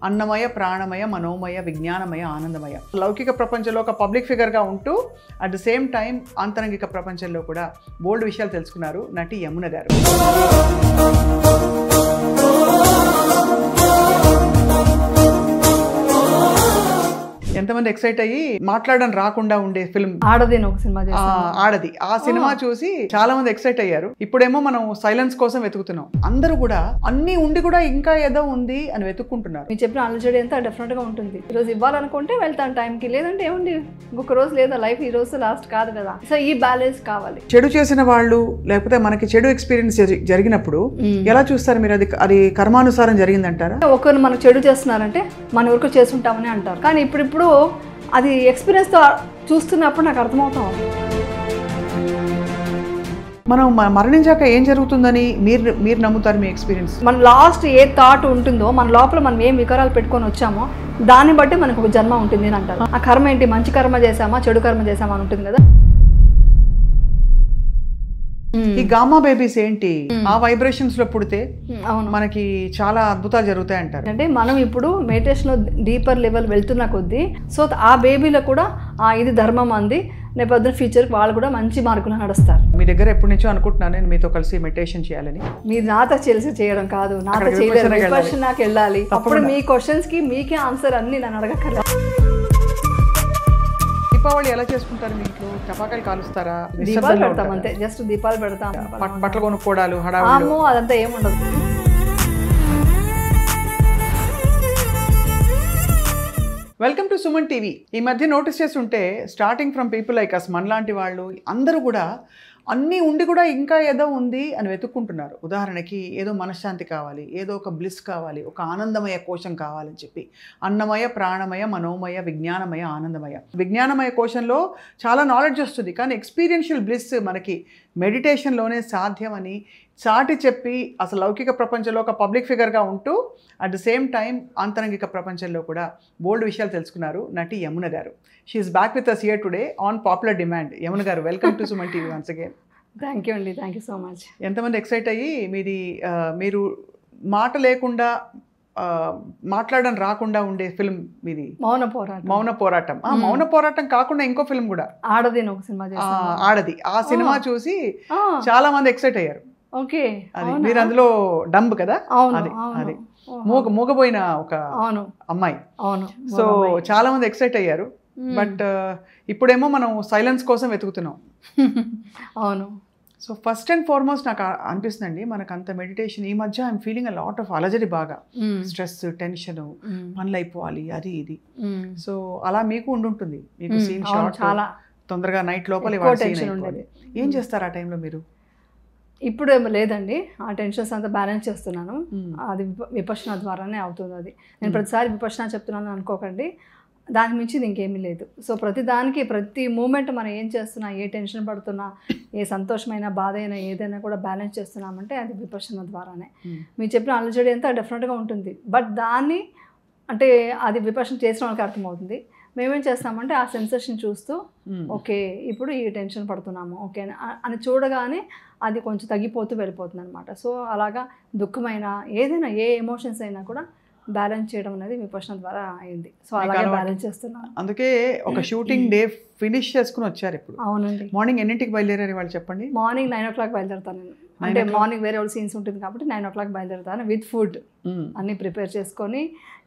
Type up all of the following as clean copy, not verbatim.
అన్నమయ, ప్రాణమయ, మనోమయ, విజ్ఞానమయ, ఆనందమయ. లౌకిక ప్రపంచంలో ఒక పబ్లిక్ ఫిగర్గా ఉంటూ అట్ ద సేమ్ టైం ఆంతరంగిక ప్రపంచంలో కూడా బోల్డ్ విషయాలు తెలుసుకున్నారు నటి యమున గారు. ఎంతమంది ఎక్సైట్ అయ్యి మాట్లాడడం రాకుండా ఉండే ఫిల్మ్ ఆడది ఒక సినిమా ఆడది. ఆ సినిమా చూసి చాలా మంది ఎక్సైట్ అయ్యారు. ఇప్పుడేమో మనం సైలెన్స్ కోసం వెతుకుతున్నాం. అందరూ కూడా అన్ని ఉండి కూడా ఇంకా ఏదో ఉంది అని వెతుక్కుంటున్నారు. మీరు చెప్పిన అలజడి ఎంత డెఫినెట్ గా ఉంటుంది. ఈ రోజు ఇవ్వాలనుకుంటే వెళ్తాను టైంకి, లేదంటే ఏముంది ఇంకొక రోజు లేదా, లైఫ్ ఈ రోజు లాస్ట్ కాదు కదా. సో ఈ బ్యాలెన్స్ కావాలి. చెడు చేసిన వాళ్ళు లేకపోతే మనకి చెడు ఎక్స్పీరియన్స్ జరిగినప్పుడు ఎలా చూస్తారు మీరు? అది కర్మానుసారం జరిగిందంటారా? ఒకరు మనకు చెడు చేస్తున్నారంటే మన వరకు చేసుకుంటామని అంటారు. కానీ ఇప్పుడు అది ఎక్స్పీరియన్స్తో చూస్తున్నప్పుడు నాకు అర్థమవుతాం. మనం మరణించాక ఏం జరుగుతుందని మీరు నమ్ముతారు? మీ ఎక్స్పీరియన్స్ మన లాస్ట్ ఏ థాట్ ఉంటుందో, మన లోపల మనం ఏం వికారాలు పెట్టుకొని వచ్చామో దాన్ని బట్టి మనకు ఒక జన్మ ఉంటుంది అని అంటారు. ఆ కర్మ ఏంటి, మంచి కర్మ చేసామా చెడు కర్మ చేసామా అని ఉంటుంది కదా. ఈ గామా బేబీస్ ఏంటి, ఆ వైబ్రేషన్స్ లో పుడితే మనకి చాలా అద్భుతాలు జరుగుతాయి అంటారు. అంటే మనం ఇప్పుడు మెడిటేషన్ లో డీపర్ లెవెల్ వెళ్తున్న కొద్దీ సో ఆ బేబీలో కూడా ఇది ధర్మం అంది, రేపు ఫ్యూచర్ వాళ్ళు కూడా మంచి మార్కులు నడుస్తారు. మీ దగ్గర ఎప్పటి నుంచో అనుకుంటున్నాను నేను మీతో కలిసి మెడిటేషన్ చేయాలని. మీరు నాతో తెలిసి చేయడం కాదు, నాతో చేయలేదు, విపశ్యనాకి వెళ్ళాలి. అప్పుడు మీ క్వశ్చన్స్ కి మీకే ఆన్సర్ అన్ని నన్ను అడగక్కర్లేదు. దీపావళి ఎలా చేసుకుంటారు? మీ ఇంట్లో టపాకాయలు కాలుస్తారా? దీపాలు పెడతాం అంతే, జస్ట్ దీపాలు పెడతాం. బట్టలు కొనుక్కోవడాలు హడావుడి అదంతా ఏముండదు. Welcome to Suman TV. ఈ మధ్య నోటీస్ చేస్తుంటే starting from people like us, మనలాంటి వాళ్ళు అందరూ కూడా అన్నీ ఉండి కూడా ఇంకా ఏదో ఉంది అని వెతుక్కుంటున్నారు. ఉదాహరణకి ఏదో మనశ్శాంతి కావాలి, ఏదో ఒక బ్లిస్ కావాలి, ఒక ఆనందమయ కోశం కావాలని చెప్పి అన్నమయ, ప్రాణమయ, మనోమయ, విజ్ఞానమయ, ఆనందమయ. విజ్ఞానమయ కోశంలో చాలా నాలెడ్జ్ వస్తుంది, కానీ ఎక్స్పీరియన్షియల్ బ్లిస్ మనకి మెడిటేషన్లోనే సాధ్యమని చాటి చెప్పి అసలు లౌకిక ప్రపంచంలో ఒక పబ్లిక్ ఫిగర్గా ఉంటూ అట్ ద సేమ్ టైం ఆంతరంగిక ప్రపంచంలో కూడా బోల్డ్ విషయాలు తెలుసుకున్నారు నటి యమున గారు. She is back with us here today on popular demand. Yamuna గారు, welcome to Suman TV once again. Thank you అండి, థ్యాంక్ యూ సో మచ్. ఎంతమంది ఎక్సైట్ అయ్యి మీరు మాట లేకుండా మాట్లాడడం రాకుండా ఉండే ఫిల్మ్ మీది మౌన పోరాటం. మౌన పోరాటం కాకుండా ఇంకో ఫిల్మ్ కూడా ఆడది ఒక సినిమా ఆడది. ఆ సినిమా చూసి చాలా మంది ఎక్సైట్ అయ్యారు. ఓకే, అది మీరు అందులో డంబ్ కదా, అది మూగపోయిన ఒక అమ్మాయి. సో చాలా మంది ఎక్సైట్ అయ్యారు. బట్ ఇప్పుడేమో మనం సైలెన్స్ కోసం వెతుకుతున్నాం. అవును. సో ఫస్ట్ అండ్ ఫార్మోస్ట్ నాకు అనిపిస్తుందండి, మనకు అంత మెడిటేషన్ ఈ మధ్య I'm feeling a lot of అలజడి, బాగా స్ట్రెస్, టెన్షన్, పనులు అయిపోవాలి అది ఇది. సో అలా మీకు ఉండుంటుంది, మీకు సీన్ షార్ట్ చాలా తొందరగా నైట్ లోపల ఏం చేస్తారు ఆ టైంలో మీరు? ఇప్పుడు ఏమో లేదండి, ఆ టెన్షన్స్ అంతా బ్యాలెన్స్ చేస్తున్నాను. అది విపశ్యన ద్వారానే అవుతుంది. అది నేను ప్రతిసారి విపశ్యన చెప్తున్నాను అనుకోకండి, దాని మించి ఇంకేమీ లేదు. సో ప్రతి మూమెంట్ మనం ఏం చేస్తున్నా, ఏ టెన్షన్ పడుతున్నా, ఏ సంతోషమైన బాధ అయినా ఏదైనా కూడా బ్యాలెన్స్ చేస్తున్నామంటే అది విపశ్యన ద్వారానే. మీరు చెప్పిన అలజడి అంతా డెఫినెట్గా ఉంటుంది. బట్ దాన్ని అంటే అది విపశ్యన చేసిన వాళ్ళకి అర్థమవుతుంది. మేమేం చేస్తామంటే ఆ సెన్సేషన్ చూస్తూ ఓకే ఇప్పుడు ఈ టెన్షన్ పడుతున్నాము ఓకే అని చూడగానే అది కొంచెం తగ్గిపోతూ వెళ్ళిపోతుంది అనమాట. సో అలాగా దుఃఖమైన ఏదైనా ఏ ఎమోషన్స్ అయినా కూడా బ్యాలెన్స్ చేయడం అనేది విపశ్యన ద్వారా అయింది. సో అలాగే బ్యాలెన్స్ చేస్తున్నాను. అందుకే ఒక షూటింగ్ డే ఫినిష్ చేసుకుని వచ్చారు ఇప్పుడు. అవునండి. మార్నింగ్ ఎన్నింటికి బయలుదేరారు వాళ్ళు చెప్పండి? మార్నింగ్ 9 o'clock బయలుదేరుతాను నేను. అంటే మార్నింగ్ వేరే వాళ్ళు సీన్స్ ఉంటుంది కాబట్టి 9 o'clock బయలుదేరుతాను. విత్ ఫుడ్ అన్నీ ప్రిపేర్ చేసుకొని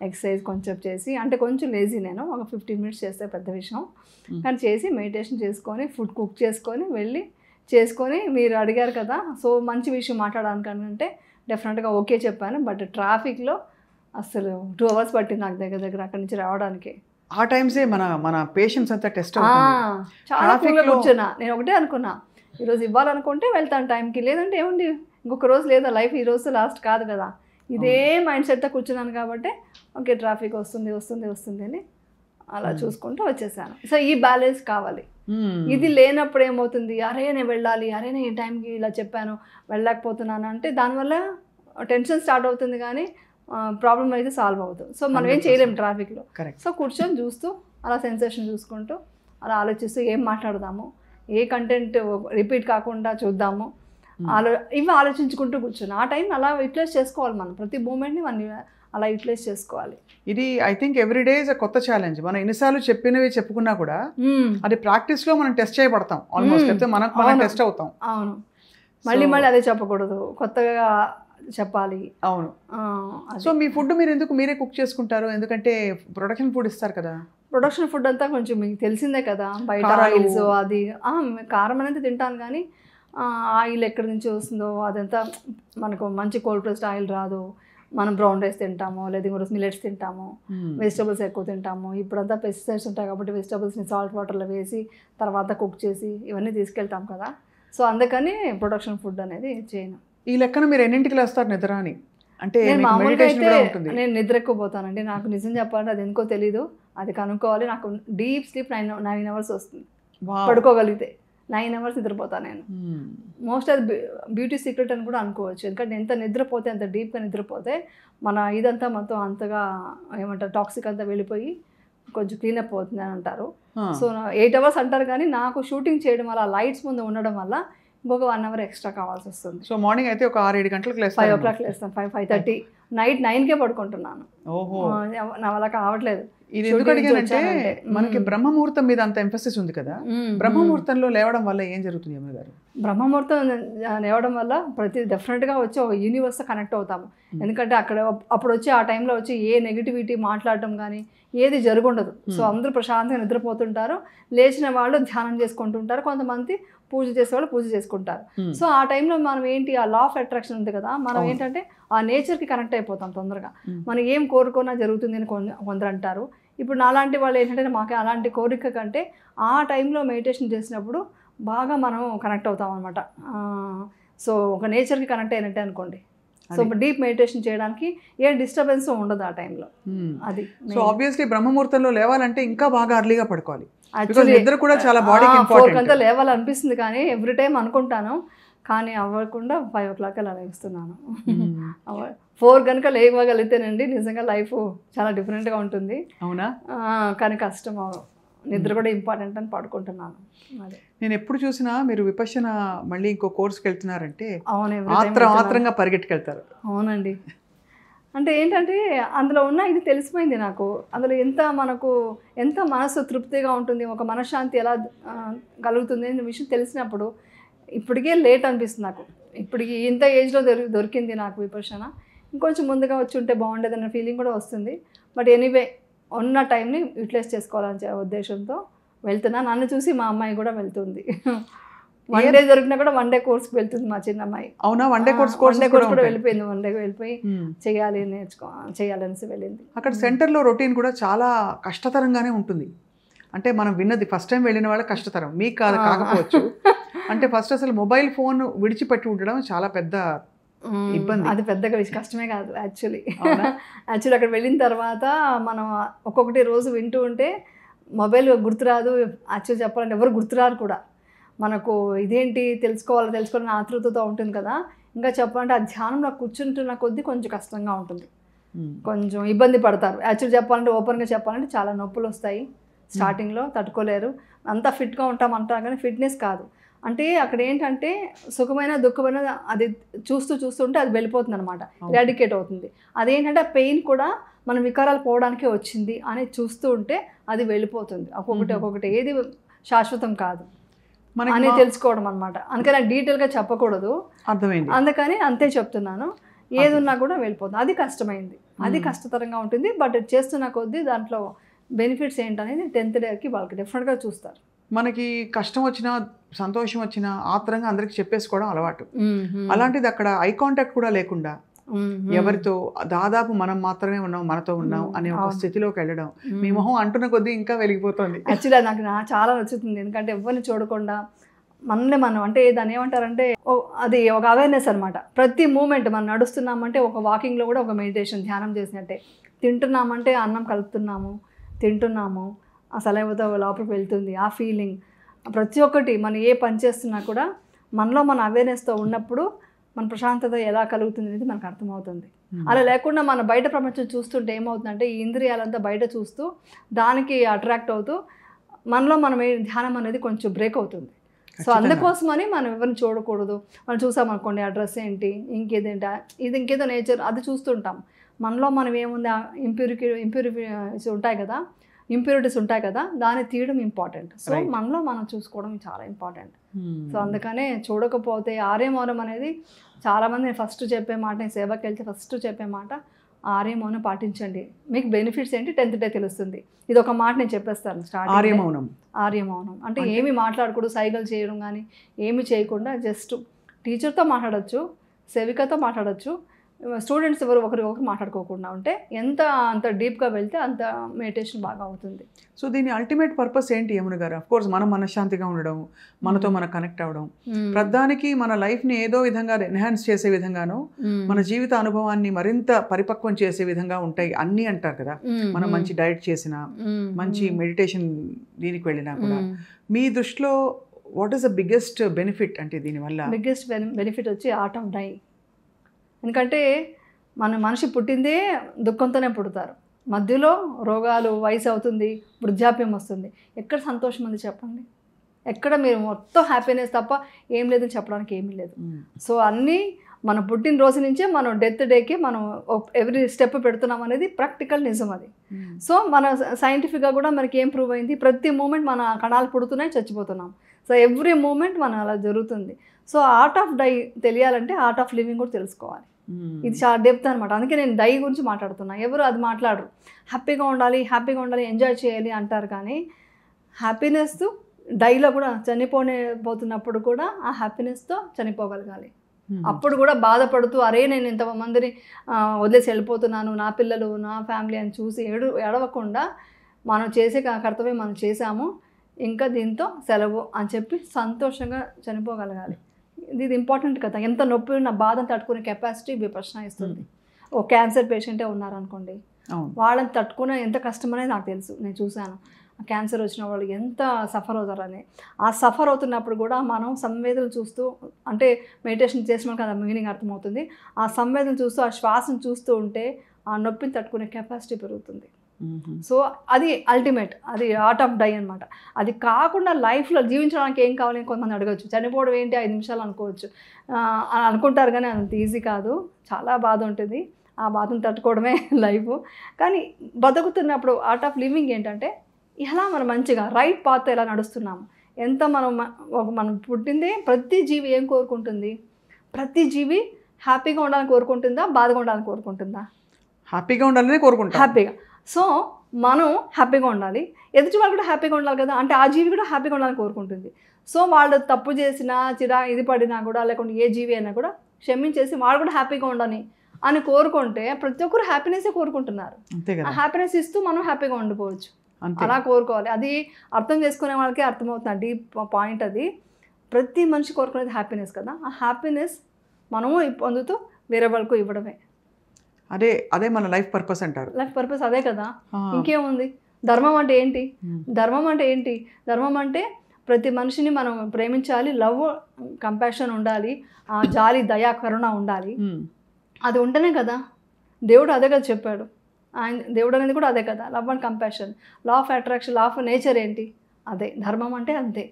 ఎక్సర్సైజ్ కొంచెం చేసి, అంటే కొంచెం లేజీ నేను, ఒక 15 minutes చేస్తే పెద్ద విషయం, కానీ చేసి మెడిటేషన్ చేసుకొని ఫుడ్ కుక్ చేసుకొని వెళ్ళి చేసుకొని, మీరు అడిగారు కదా సో మంచి విషయం మాట్లాడాలనుకంటే డెఫినెట్గా ఓకే చెప్పాను. బట్ ట్రాఫిక్లో అసలు 2 hours పట్టింది నాకు దగ్గర అక్కడి నుంచి రావడానికి. ఆ టైమ్సే మన పేషెన్స్ అంతా టెస్ట్ అవుతుంది. చాలా కూర్చున్నా. నేను ఒకటే అనుకున్నా, ఈరోజు ఇవ్వాలనుకుంటే వెళ్తాను టైంకి, లేదంటే ఏముంది ఇంకొక రోజు లేదా, లైఫ్ ఈ రోజు లాస్ట్ కాదు కదా. ఇదే మైండ్ సెట్తో కూర్చున్నాను కాబట్టి ఓకే ట్రాఫిక్ వస్తుంది అని అలా చూసుకుంటూ వచ్చేసాను. సో ఈ బ్యాలెన్స్ కావాలి. ఇది లేనప్పుడు ఏమవుతుంది, అరే నేను వెళ్ళాలి, అరే నేను ఈ టైంకి ఇలా చెప్పాను వెళ్ళలేకపోతున్నాను అంటే దానివల్ల టెన్షన్ స్టార్ట్ అవుతుంది, కానీ ప్రాబ్లం అయితే సాల్వ్ అవుతుంది. సో మనం ఏం చేయలేము ట్రాఫిక్లో. సో కూర్చొని చూస్తూ అలా సెన్సేషన్ చూసుకుంటూ అలా ఆలోచిస్తూ ఏం మాట్లాడదాము, ఏ కంటెంట్ రిపీట్ కాకుండా చూద్దాము, ఇవి ఆలోచించుకుంటూ కూర్చొని ఆ టైం అలా యూటిలైజ్ చేసుకోవాలి. మనం ప్రతి మూమెంట్ని మనం అలా యూటిలైజ్ చేసుకోవాలి. ఇది I think everyday is a కొత్త ఛాలెంజ్. మనం ఎన్నిసార్లు చెప్పినవి చెప్పుకున్నా కూడా అది ప్రాక్టీస్లో మనం టెస్ట్ చేయబడతాం ఆల్మోస్ట్. అయితే మనం టెస్ట్ అవుతాం. అవును, మళ్ళీ అదే చెప్పకూడదు, కొత్తగా చెప్పాలి. అవును. సో మీ ఫుడ్ మీరు ఎందుకు మీరే కుక్ చేసుకుంటారు? ఎందుకంటే ప్రొడక్షన్ ఫుడ్ ఇస్తారు కదా. ప్రొడక్షన్ ఫుడ్ అంతా కొంచెం మీకు తెలిసిందే కదా, బయట ఆయిల్స్ అది కారం అనేది తింటాను కానీ ఆయిల్ ఎక్కడి నుంచి వస్తుందో అదంతా మనకు మంచి కోల్డ్ ప్రెస్డ్ ఆయిల్ రాదు. మనం బ్రౌన్ రైస్ తింటాము, లేదా ఇంకోటి మిల్లెట్స్ తింటాము, వెజిటబుల్స్ ఎక్కువ తింటాము. ఇప్పుడంతా పెస్టిసైడ్స్ ఉంటాయి కాబట్టి వెజిటబుల్స్ని సాల్ట్ వాటర్లో వేసి తర్వాత కుక్ చేసి ఇవన్నీ తీసుకెళ్తాం కదా. సో అందుకని ప్రొడక్షన్ ఫుడ్ అనేది చేయను. ఈ లెక్కన మీరు ఎన్నింటికి లేస్తారు నిద్ర అని? అంటే నేను మామూలుగా అయితే నేను నిద్ర ఎక్కువ పోతానండి. నాకు నిజం చెప్పాలంటే అది ఎందుకో తెలీదు, అది కనుక్కోవాలి. నాకు డీప్ స్లీప్ 9 అవర్స్ వస్తుంది. పడుకోగలిగితే 9 అవర్స్ నిద్రపోతాను నేను. మోస్ట్ అది బ్యూటీ సీక్రెట్ అని కూడా అనుకోవచ్చు. ఎందుకంటే ఎంత నిద్రపోతే, ఎంత డీప్గా నిద్రపోతే మన ఇదంతా మొత్తం అంతగా ఏమంటారు టాక్సిక్ అంతా వెళ్ళిపోయి కొంచెం క్లీనప్ అవుతుంది అని అంటారు. సో 8 అవర్స్ అంటారు కానీ నాకు షూటింగ్ చేయడం వల్ల లైట్స్ ముందు ఉండడం వల్ల ఇంకొక 1 అవర్ ఎక్స్ట్రా కావాల్సి వస్తుంది. సో మార్నింగ్ అయితే ఒక 6-7 గంటలకు లేస్తాను. 5 o'clock లేస్తాను, 5:30. నైట్ 9కే పడుకుంటున్నాను. ఓహో, నా వల్ల కావట్లేదు. ఇది ఎందుకు అడిగానంటే మనకి బ్రహ్మముహూర్తం మీద అంత ఎంఫసిస్ ఉంది కదా. బ్రహ్మముహూర్తంలో లేవడం వల్ల ఏం జరుగుతుంది అమ్మ గారు? బ్రహ్మముహూర్తం లేవడం వల్ల డెఫినెట్గా వచ్చి ఒక యూనివర్స్తో కనెక్ట్ అవుతాము. ఎందుకంటే అప్పుడు వచ్చి ఆ టైంలో వచ్చి ఏ నెగిటివిటీ మాట్లాడటం కానీ ఏది జరుగుండదు. సో అందరూ ప్రశాంతంగా నిద్రపోతుంటారు, లేచిన వాళ్ళు ధ్యానం చేసుకుంటుంటారు, కొంతమంది పూజ చేసేవాళ్ళు పూజ చేసుకుంటారు. సో ఆ టైంలో మనం ఏంటి, ఆ లా ఆఫ్ అట్రాక్షన్ ఉంది కదా, మనం ఏంటంటే ఆ నేచర్కి కనెక్ట్ అయిపోతాం తొందరగా. మనం ఏం కోరుకున్నా జరుగుతుంది అని కొందరు అంటారు. ఇప్పుడు నాలాంటి వాళ్ళు ఏంటంటే మాకు అలాంటి కోరిక కంటే ఆ టైంలో మెడిటేషన్ చేసినప్పుడు బాగా మనం కనెక్ట్ అవుతాం అనమాట. సో ఒక నేచర్కి కనెక్ట్ అయినట్టే అనుకోండి. సో డీప్ మెడిటేషన్ చేయడానికి ఏ డిస్టర్బెన్స్ ఉండదు ఆ టైంలో. అది సో ఆబ్వియస్లీ బ్రహ్మముహూర్తంలో లేవాలంటే ఇంకా బాగా అర్లీగా పడుకోవాలి. నిద్ర కూడా చాలా బాడీకి ఇంపార్టెంట్. 4 గంటలు లేవాలనిపిస్తుంది కానీ ఎవ్రీ టైం అనుకుంటాను, కానీ అవ్వకుండా 5 o'clock అలా లేస్తున్నాను. 4 కనుక లేవగలిగితేనండి నిజంగా లైఫ్ చాలా డిఫరెంట్గా ఉంటుంది. అవునా? కానీ కష్టం, నిద్ర కూడా ఇంపార్టెంట్ అని పడుకుంటున్నాను. అదే నేను ఎప్పుడు చూసినా మీరు విపశ్యన మళ్ళీ ఇంకో కోర్స్కి వెళ్తున్నారంటే అవును, ఆత్రంగా పరిగెట్టుకెళ్తారు. అవునండి. అంటే ఏంటంటే అందులో ఉన్న ఇది తెలిసిపోయింది నాకు. అందులో ఎంత మనసు తృప్తిగా ఉంటుంది, ఒక మనశ్శాంతి ఎలా కలుగుతుంది అనే విషయం తెలిసినప్పుడు ఇప్పటికే లేట్ అనిపిస్తుంది నాకు. ఇప్పటికి ఇంత ఏజ్లో దొరికింది నాకు విపశ్యన. ఇంకొంచెం ముందుగా వచ్చి ఉంటే బాగుండేదన్న ఫీలింగ్ కూడా వస్తుంది. బట్ ఎనీవే ఉన్న టైంని యూటిలైజ్ చేసుకోవాలనే ఉద్దేశంతో వెళ్తున్నా. నన్ను చూసి మా అమ్మాయి కూడా వెళ్తుంది. 1 డే దొరికినా కూడా 1 డే కోర్స్కి వెళ్తుంది మా చిన్న అమ్మాయి. అవునా? 1 డే కోర్స్ కూడా వెళ్ళిపోయింది. 1 డే వెళ్ళిపోయి చేయాలనేసి వెళ్ళింది. అక్కడ సెంటర్లో రొటీన్ కూడా చాలా కష్టతరంగానే ఉంటుంది. అంటే మనం విన్నది ఫస్ట్ టైం వెళ్ళిన వాళ్ళకి కష్టతరం, మీకు కాకపోవచ్చు. అంటే ఫస్ట్ అసలు మొబైల్ ఫోన్ విడిచిపెట్టి ఉండడం చాలా పెద్ద ఇబ్బంది. అది పెద్దగా కష్టమే కాదు యాక్చువల్లీ. అక్కడ వెళ్ళిన తర్వాత మనం ఒక్కొక్కటి రోజు వింటూ ఉంటే మొబైల్ గుర్తురాదు. యాక్చువల్లీ చెప్పాలంటే ఎవరు గుర్తురారు కూడా. మనకు ఇదేంటి తెలుసుకోవాలని ఆతృతతో ఉంటుంది కదా. ఇంకా చెప్పాలంటే ఆ ధ్యానంలో కూర్చుంటున్న కొద్దీ కొంచెం కష్టంగా ఉంటుంది, కొంచెం ఇబ్బంది పడతారు. యాక్చువల్లీ చెప్పాలంటే ఓపెన్గా చెప్పాలంటే చాలా నొప్పులు వస్తాయి స్టార్టింగ్లో, తట్టుకోలేరు. అంతా ఫిట్గా ఉంటాం అంటారు కానీ ఫిట్నెస్ కాదు. అంటే అక్కడ ఏంటంటే సుఖమైన దుఃఖమైన అది చూస్తుంటే అది వెళ్ళిపోతుంది అనమాట, ఎరాడికేట్ అవుతుంది. అదేంటంటే ఆ పెయిన్ కూడా మన వికారాలు పోవడానికే వచ్చింది అని చూస్తూ ఉంటే అది వెళ్ళిపోతుంది. ఒక్కొక్కటి ఏది శాశ్వతం కాదు అని తెలుసుకోవడం అనమాట. అందుకని డీటెయిల్గా చెప్పకూడదు, అర్థమైంది. అందుకని అంతే చెప్తున్నాను. ఏది ఉన్నా కూడా వెళ్ళిపోతుంది. అది కష్టమైంది, అది కష్టతరంగా ఉంటుంది. బట్ చేస్తున్న కొద్దీ దాంట్లో బెనిఫిట్స్ ఏంటనేది 10th డేకి వాళ్ళకి డెఫినెట్గా చూస్తారు. మనకి కష్టం వచ్చినా సంతోషం వచ్చినా ఆత్రంగా అందరికి చెప్పేసుకోవడం అలవాటు. అలాంటిది అక్కడ ఐ కాంటాక్ట్ కూడా లేకుండా ఎవరితో దాదాపు మనం మాత్రమే ఉన్నాం, మనతో ఉన్నాం అనే ఒక స్థితిలోకి వెళ్ళడం, మీ మొహం అంటున్న కొద్దీ ఇంకా వెలిగిపోతుంది. యాక్చువల్లీ నాకు చాలా నచ్చుతుంది. ఎందుకంటే ఎవరిని చూడకుండా మనం అంటే దాన్ని ఏమంటారంటే అది ఒక అవేర్నెస్ అనమాట. ప్రతి మూమెంట్ మనం నడుస్తున్నామంటే ఒక వాకింగ్లో కూడా ఒక మెడిటేషన్, ధ్యానం చేసినట్టే. తింటున్నామంటే అన్నం కలుపుతున్నాము, తింటున్నాము, ఆ సలైవతో లోపలికి వెళ్తుంది, ఆ ఫీలింగ్. ప్రతి ఒక్కటి మనం ఏ పని చేస్తున్నా కూడా మనలో మన అవేర్నెస్తో ఉన్నప్పుడు మన ప్రశాంతత ఎలా కలుగుతుంది అనేది మనకు అర్థమవుతుంది. అలా లేకుండా మన బయట ప్రపంచం చూస్తుంటే ఏమవుతుందంటే ఈ ఇంద్రియాలంతా బయట చూస్తూ దానికి అట్రాక్ట్ అవుతూ మనలో మనం ధ్యానం అనేది కొంచెం బ్రేక్ అవుతుంది. సో అందుకోసమని మనం ఎవరిని చూడకూడదు. మనం చూసామనుకోండి ఆ డ్రెస్ ఏంటి, ఇంకేదేంటి, ఇది ఇంకేదో నేచర్ అది చూస్తుంటాం. మనలో మనం ఏముంది, ఇంప్యూరిటీస్ ఉంటాయి కదా, దాన్ని తీయడం ఇంపార్టెంట్. సో మనలో మనం చూసుకోవడం చాలా ఇంపార్టెంట్. సో అందుకనే చూడకపోతే ఆర్యమౌనం అనేది చాలామంది, నేను ఫస్ట్ చెప్పే మాట, నేను సేవకి వెళ్తే ఫస్ట్ చెప్పే మాట, ఆర్యమౌనం పాటించండి, మీకు బెనిఫిట్స్ ఏంటి 10th డే తెలుస్తుంది. ఇది ఒక మాట నేను చెప్పేస్తాను స్టార్టింగ్. ఆర్యమౌనం అంటే ఏమి మాట్లాడకూడదు, సైగలు చేయడం కానీ ఏమి చేయకుండా జస్ట్ టీచర్తో మాట్లాడచ్చు, సేవికతో మాట్లాడచ్చు, స్టూడెంట్స్ ఎవరు ఒకరు మాట్లాడుకోకుండా ఉంటే అంత డీప్గా వెళ్తే అంత మెడిటేషన్ బాగా అవుతుంది. సో దీని అల్టిమేట్ పర్పస్ ఏంటి యమున గారు? అఫ్ కోర్స్ మనం మనశ్శాంతిగా ఉండడం, మనతో మనం కనెక్ట్ అవ్వడం, ప్రధానికి మన లైఫ్ని ఏదో విధంగా ఎన్హాన్స్ చేసే విధంగానో, మన జీవిత అనుభవాన్ని మరింత పరిపక్వం చేసే విధంగా ఉంటాయి అన్నీ అంటారు కదా. మనం మంచి డైట్ చేసినా, మంచి మెడిటేషన్ దీనికి వెళ్ళినా కూడా, మీ దృష్టిలో what is the biggest benefit? అంటే దీనివల్ల బిగ్గెస్ట్ బెనిఫిట్ వచ్చి ఆర్ట్ ఆఫ్ డై. ఎందుకంటే మనిషి పుట్టిందే దుఃఖంతోనే పుడతారు, మధ్యలో రోగాలు, వయసు అవుతుంది, వృద్ధాప్యం వస్తుంది, ఎక్కడ సంతోషం ఉంది చెప్పండి? ఎక్కడ మీరు మొత్తం హ్యాపీనెస్ తప్ప ఏం లేదని చెప్పడానికి ఏమీ లేదు. సో అన్నీ మన పుట్టినరోజు నుంచే మనం డెత్ డేకి మనం ఎవ్రీ స్టెప్ పెడుతున్నాం అనేది ప్రాక్టికల్ నిజం అది. సో మన సైంటిఫిక్గా కూడా మనకి ఏం ప్రూవ్ అయింది, ప్రతి మూమెంట్ మన కణాలు పుడుతున్నాయి, చచ్చిపోతున్నాం. సో ఎవ్రీ మూమెంట్ మన అలా జరుగుతుంది. సో ఆర్ట్ ఆఫ్ డై తెలియాలంటే ఆర్ట్ ఆఫ్ లివింగ్ కూడా తెలుసుకోవాలి. ఇది చాలా డెప్త్ అనమాట. అందుకే నేను డై గురించి మాట్లాడుతున్నా. ఎవరు అది మాట్లాడరు. హ్యాపీగా ఉండాలి, ఎంజాయ్ చేయాలి అంటారు, కానీ హ్యాపీనెస్ డైలో కూడా చనిపోతున్నప్పుడు కూడా ఆ హ్యాపీనెస్తో చనిపోగలగాలి. అప్పుడు కూడా బాధపడుతూ అరే నేను ఇంతమందిని వదిలేసి వెళ్ళిపోతున్నాను, నా పిల్లలు, నా ఫ్యామిలీ అని చూసి ఏడవకుండా మనం చేసే కర్తవ్యం మనం చేసాము, ఇంకా దీంతో సెలవు అని చెప్పి సంతోషంగా చనిపోగలగాలి. ఇది ఇంపార్టెంట్ కదా. ఎంత నొప్పి ఉన్న బాధను తట్టుకునే కెపాసిటీ విపశ్యన ఇస్తుంది. ఓ క్యాన్సర్ పేషెంటే ఉన్నారనుకోండి, వాళ్ళని తట్టుకునే ఎంత కష్టం అనేది నాకు తెలుసు, నేను చూశాను. క్యాన్సర్ వచ్చిన వాళ్ళు ఎంత సఫర్ అవుతారని. ఆ సఫర్ అవుతున్నప్పుడు కూడా మనం సంవేదనలు చూస్తూ, అంటే మెడిటేషన్ చేసిన వాళ్ళకి అది మీనింగ్ అర్థమవుతుంది. ఆ సంవేదనలు చూస్తూ, ఆ శ్వాసను చూస్తూ ఉంటే ఆ నొప్పిని తట్టుకునే కెపాసిటీ పెరుగుతుంది. సో అది అల్టిమేట్, అది ఆర్ట్ ఆఫ్ డై అనమాట. అది కాకుండా లైఫ్లో జీవించడానికి ఏం కావాలని కొంతమంది అడగచ్చు. చనిపోవడం ఏంటి 5 నిమిషాలు అనుకోవచ్చు, అనుకుంటారు, కానీ అంత ఈజీ కాదు, చాలా బాధ ఉంటుంది. ఆ బాధను తట్టుకోవడమే లైఫ్. కానీ బతుకుతున్నప్పుడు ఆర్ట్ ఆఫ్ లివింగ్ ఏంటంటే ఎలా మనం మంచిగా రైట్ పాత్ ఎలా నడుస్తున్నాము, ఎంత మనం పుట్టిందే, ప్రతి జీవి ఏం కోరుకుంటుంది? ప్రతి జీవి హ్యాపీగా ఉండాలని కోరుకుంటుందా, బాధగా ఉండాలని కోరుకుంటుందా? హ్యాపీగా ఉండాలని కోరుకుంటా. హ్యాపీగా. సో మనం హ్యాపీగా ఉండాలి, ఎదుటి వాళ్ళు కూడా హ్యాపీగా ఉండాలి కదా, అంటే ఆ జీవి కూడా హ్యాపీగా ఉండాలని కోరుకుంటుంది. సో వాళ్ళు తప్పు చేసినా, ఇది పడినా కూడా, లేకుంటే ఏ జీవి అయినా కూడా క్షమించేసి వాళ్ళు కూడా హ్యాపీగా ఉండాలి అని కోరుకుంటే ప్రతి ఒక్కరు హ్యాపీనెస్ కోరుకుంటున్నారు. ఆ హ్యాపీనెస్ ఇస్తూ మనం హ్యాపీగా ఉండిపోవచ్చు. అలా కోరుకోవాలి. అది అర్థం చేసుకునే వాళ్ళకే అర్థమవుతుంది డీప్ పాయింట్. అది ప్రతి మనిషి కోరుకునేది హ్యాపీనెస్ కదా. ఆ హ్యాపీనెస్ మనము పొందుతూ వేరే వాళ్ళకు ఇవ్వడమే. అదే మన లైఫ్ పర్పస్ అంటారు. లైఫ్ పర్పస్ అదే కదా, ఇంకేముంది? ధర్మం అంటే ఏంటి? ధర్మం అంటే ప్రతి మనిషిని మనం ప్రేమించాలి, లవ్, కంపాషన్ ఉండాలి, జాలి, దయా, కరుణ ఉండాలి. అది ఉంటేనే కదా దేవుడు అదే కదా చెప్పాడు. దేవుడు అనేది కూడా అదే కదా, love and compassion. Law of attraction, law of nature ఏంటి? అదే ధర్మం అంటే అంతే.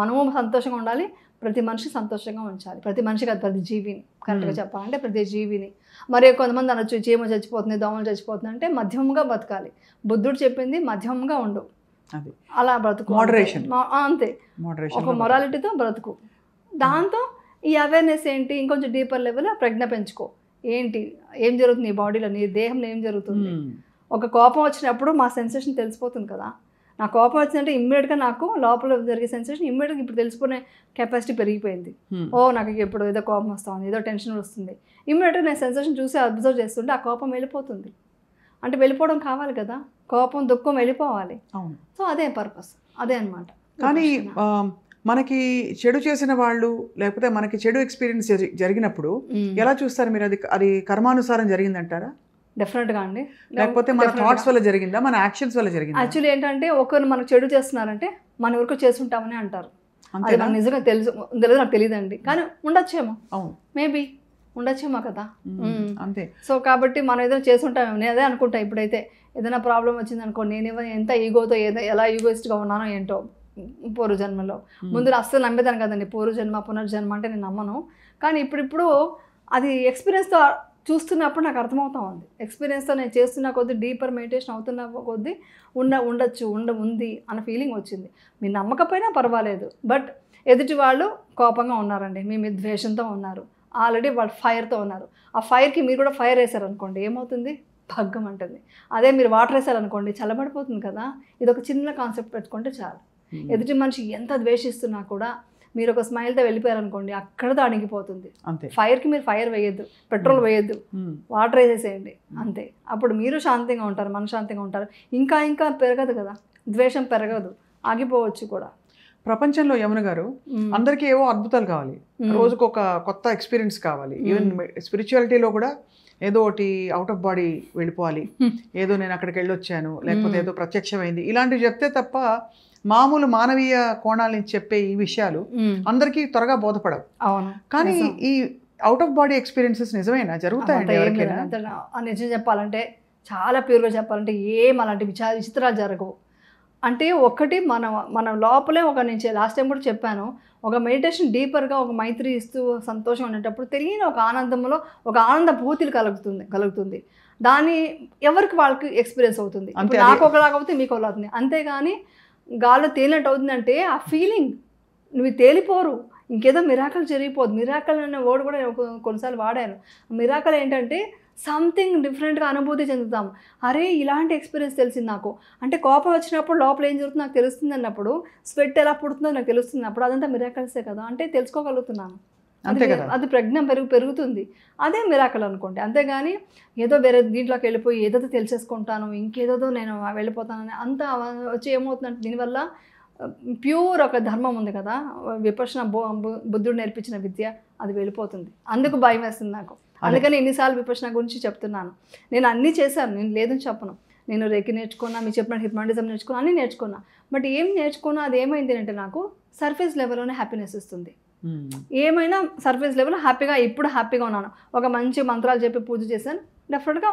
మనము సంతోషంగా ఉండాలి, ప్రతి మనిషి సంతోషంగా ఉంచాలి. ప్రతి మనిషి కాదు, ప్రతి జీవిని. కరెక్ట్గా చెప్పాలంటే ప్రతి జీవిని. మరి కొంతమంది అనొచ్చు చీమ చచ్చిపోతుంది, దోమలు చచ్చిపోతుంది అంటే మధ్యమంగా బతకాలి. బుద్ధుడు చెప్పింది మధ్యమంగా ఉండు, అలా బ్రతుకు, మోడరేషన్ అంతే, ఒక మొరాలిటీతో బ్రతుకు. దాంతో ఈ అవేర్నెస్ ఏంటి, ఇంకొంచెం డీపర్ లెవెల్ ప్రజ్ఞ పెంచుకో. ఏంటి, ఏం జరుగుతుంది నీ బాడీలో, నీ దేహంలో ఏం జరుగుతుంది. ఒక కోపం వచ్చినప్పుడు మా సెన్సేషన్ తెలిసిపోతుంది కదా. నా కోపం వచ్చిందంటే ఇమ్మీడియట్గా నాకు లోపల జరిగే సెన్సేషన్ ఇమ్మీడియట్గా ఇప్పుడు తెలుసుకునే కెపాసిటీ పెరిగిపోయింది. నాకు ఇప్పుడు ఏదో కోపం వస్తుంది, ఏదో టెన్షన్ వస్తుంది, ఇమ్మీడియట్గా నేను సెన్సేషన్ చూసి అబ్జర్వ్ చేస్తుంటే ఆ కోపం వెళ్ళిపోతుంది. అంటే వెళ్ళిపోవడం కావాలి కదా, కోపం దుఃఖం వెళ్ళిపోవాలి. సో అదే పర్పస్, అదే అనమాట. కానీ మనకి చెడు చేసిన వాళ్ళు, లేకపోతే మనకి చెడు ఎక్స్పీరియన్స్ జరిగినప్పుడు ఎలా చూస్తారు మీరు? అది కర్మానుసారం జరిగిందంటారా? డెఫినెట్గా అండి. లేకపోతే మన థాట్స్ వల్ల జరిగిందా, మన యాక్షన్స్ వల్ల జరిగిందా? యాక్చువల్లీ ఏంటంటే ఒకరు మనకు చెడు చేస్తున్నారంటే మన వరకు చేసుంటామని అంటారు. అది నాకు నిజంగా తెలియదు, నాకు తెలియదండి, కానీ ఉండొచ్చేమో, మేబీ ఉండొచ్చేమో కదా, అంతే. సో కాబట్టి మనం ఏదైనా చేసుంటామేమో, నేను అదే అనుకుంటా. ఇప్పుడైతే ఏదైనా ప్రాబ్లం వచ్చింది అనుకో, నేను ఎంత ఈగోతో ఎలా ఈగోయిస్ట్గా ఉన్నానో ఏంటో, పూర్వజన్మలో. ముందు అస్సలు నమ్మేదాన్ని కదండి, పూర్వజన్మ పునర్జన్మ అంటే నేను నమ్మను. కానీ ఇప్పుడు అది ఎక్స్పీరియన్స్తో చూస్తున్నప్పుడు నాకు అర్థమవుతా ఉంది. ఎక్స్పీరియన్స్తో నేను చేస్తున్న కొద్దీ, డీపర్ మెడిటేషన్ అవుతున్న కొద్దీ ఉండొచ్చు ఉంది అన్న ఫీలింగ్ వచ్చింది. మీరు నమ్మకపోయినా పర్వాలేదు, బట్ ఎదుటి వాళ్ళు కోపంగా ఉన్నారండి, మీ మీద ద్వేషంతో ఉన్నారు, ఆల్రెడీ వాళ్ళు ఫైర్తో ఉన్నారు. ఆ ఫైర్కి మీరు కూడా ఫైర్ వేసారనుకోండి, ఏమవుతుంది? భగ్గం అంటుంది. అదే మీరు వాటర్ వేసారనుకోండి, చల్లబడిపోతుంది కదా. ఇది ఒక చిన్న కాన్సెప్ట్ పెట్టుకుంటే చాలు. ఎదుటి మనిషి ఎంత ద్వేషిస్తున్నా కూడా మీరు ఒక స్మైల్తో వెళ్ళిపోయారనుకోండి, అక్కడతో అణిగిపోతుంది. అంతే. ఫైర్కి మీరు ఫైర్ వేయద్దు, పెట్రోల్ వేయద్దు, వాటర్ వేసేసేయండి అంతే. అప్పుడు మీరు శాంతంగా ఉంటారు, మనశ్శాంతంగా ఉంటారు. ఇంకా ఇంకా పెరగదు కదా, ద్వేషం పెరగదు, ఆగిపోవచ్చు కూడా. ప్రపంచంలో యమున గారు అందరికీ ఏవో అద్భుతాలు కావాలి, రోజుకు ఒక కొత్త ఎక్స్పీరియన్స్ కావాలి. ఈవెన్ స్పిరిచువాలిటీలో కూడా ఏదో ఒకటి అవుట్ ఆఫ్ బాడీ వెళ్ళిపోవాలి, ఏదో నేను అక్కడికి వెళ్ళొచ్చాను, లేకపోతే ఏదో ప్రత్యక్షమైంది, ఇలాంటివి చెప్తే తప్ప మామూలు మానవీయ కోణాల నుంచి చెప్పే ఈ విషయాలు అందరికీ త్వరగా బోధపడవు. అవును. కానీ ఈ అవుట్ ఆఫ్ బాడీ ఎక్స్పీరియన్సెస్ నిజమేనా, జరుగుతాయండి ఎవరికైనా? నిజం చెప్పాలంటే, చాలా ప్యూర్గా చెప్పాలంటే ఏం అలాంటి విచిత్రాలు జరగవు. అంటే ఒకటి మన లోపలే నేను లాస్ట్ టైం కూడా చెప్పాను, ఒక మెడిటేషన్ డీపర్గా ఒక మైత్రి ఇస్తూ సంతోషం ఉండేటప్పుడు తెలియని ఒక ఆనందంలో ఒక ఆనందభూతులు కలుగుతుంది. దాన్ని ఎవరికి వాళ్ళకి ఎక్స్పీరియన్స్ అవుతుంది. నాకు ఒకలాగా అవుతుంది, మీకు ఒకలా అవుతుంది. అంతేగాని గాల్లో తేలినట్టు అవుతుందంటే ఆ ఫీలింగ్ నువ్వు తేలిపోరు, ఇంకేదో మిరాకల్ జరిగిపోదు. మిరాకల్ అనే వర్డ్ కూడా నేను కొన్నిసార్లు వాడాను. మిరాకల్ ఏంటంటే సంథింగ్ డిఫరెంట్గా అనుభూతి చెందుతాం. అరే ఇలాంటి ఎక్స్పీరియన్స్ తెలిసింది నాకు అంటే, కోపం వచ్చినప్పుడు లోపల ఏం జరుగుతుందో నాకు తెలుస్తుంది అన్నప్పుడు, స్వెట్ ఎలా పుడుతుందో నాకు తెలుస్తుంది అప్పుడు, అదంతా మిరాకల్సే కదా అంటే తెలుసుకోగలుగుతున్నాను. అది ప్రజ్ఞ పెరుగుతుంది. అదే మిరాకల్ అనుకోండి. అంతేగాని ఏదో వేరే దీంట్లోకి వెళ్ళిపోయి ఏదో తెలిసేసుకుంటాను, ఇంకేదో నేను వెళ్ళిపోతానని అంతా వచ్చి ఏమవుతుందంటే, దీనివల్ల ప్యూర్ ఒక ధర్మం ఉంది కదా, విపశ్యన బుద్ధుడు నేర్పించిన విద్య, అది వెళ్ళిపోతుంది. అందుకు భయం వేస్తుంది నాకు. అందుకని ఎన్నిసార్లు విపశ్యన గురించి చెప్తున్నాను. నేను అన్నీ చేశాను, నేను లేదని చెప్పను. నేను రేకి నేర్చుకున్నా, మీరు చెప్పినట్టు హిప్నాటిజం నేర్చుకున్నా, అన్నీ నేర్చుకున్నా. బట్ ఏం నేర్చుకున్నా అది ఏమైంది అంటే, నాకు సర్ఫేస్ లెవెల్లోనే హ్యాపీనెస్ ఇస్తుంది. ఏమైనా సర్ఫేస్ లెవెల్ ఇప్పుడు హ్యాపీగా ఉన్నాను. ఒక మంచి మంత్రాలు చెప్పి పూజ చేశాను, డెఫినెట్గా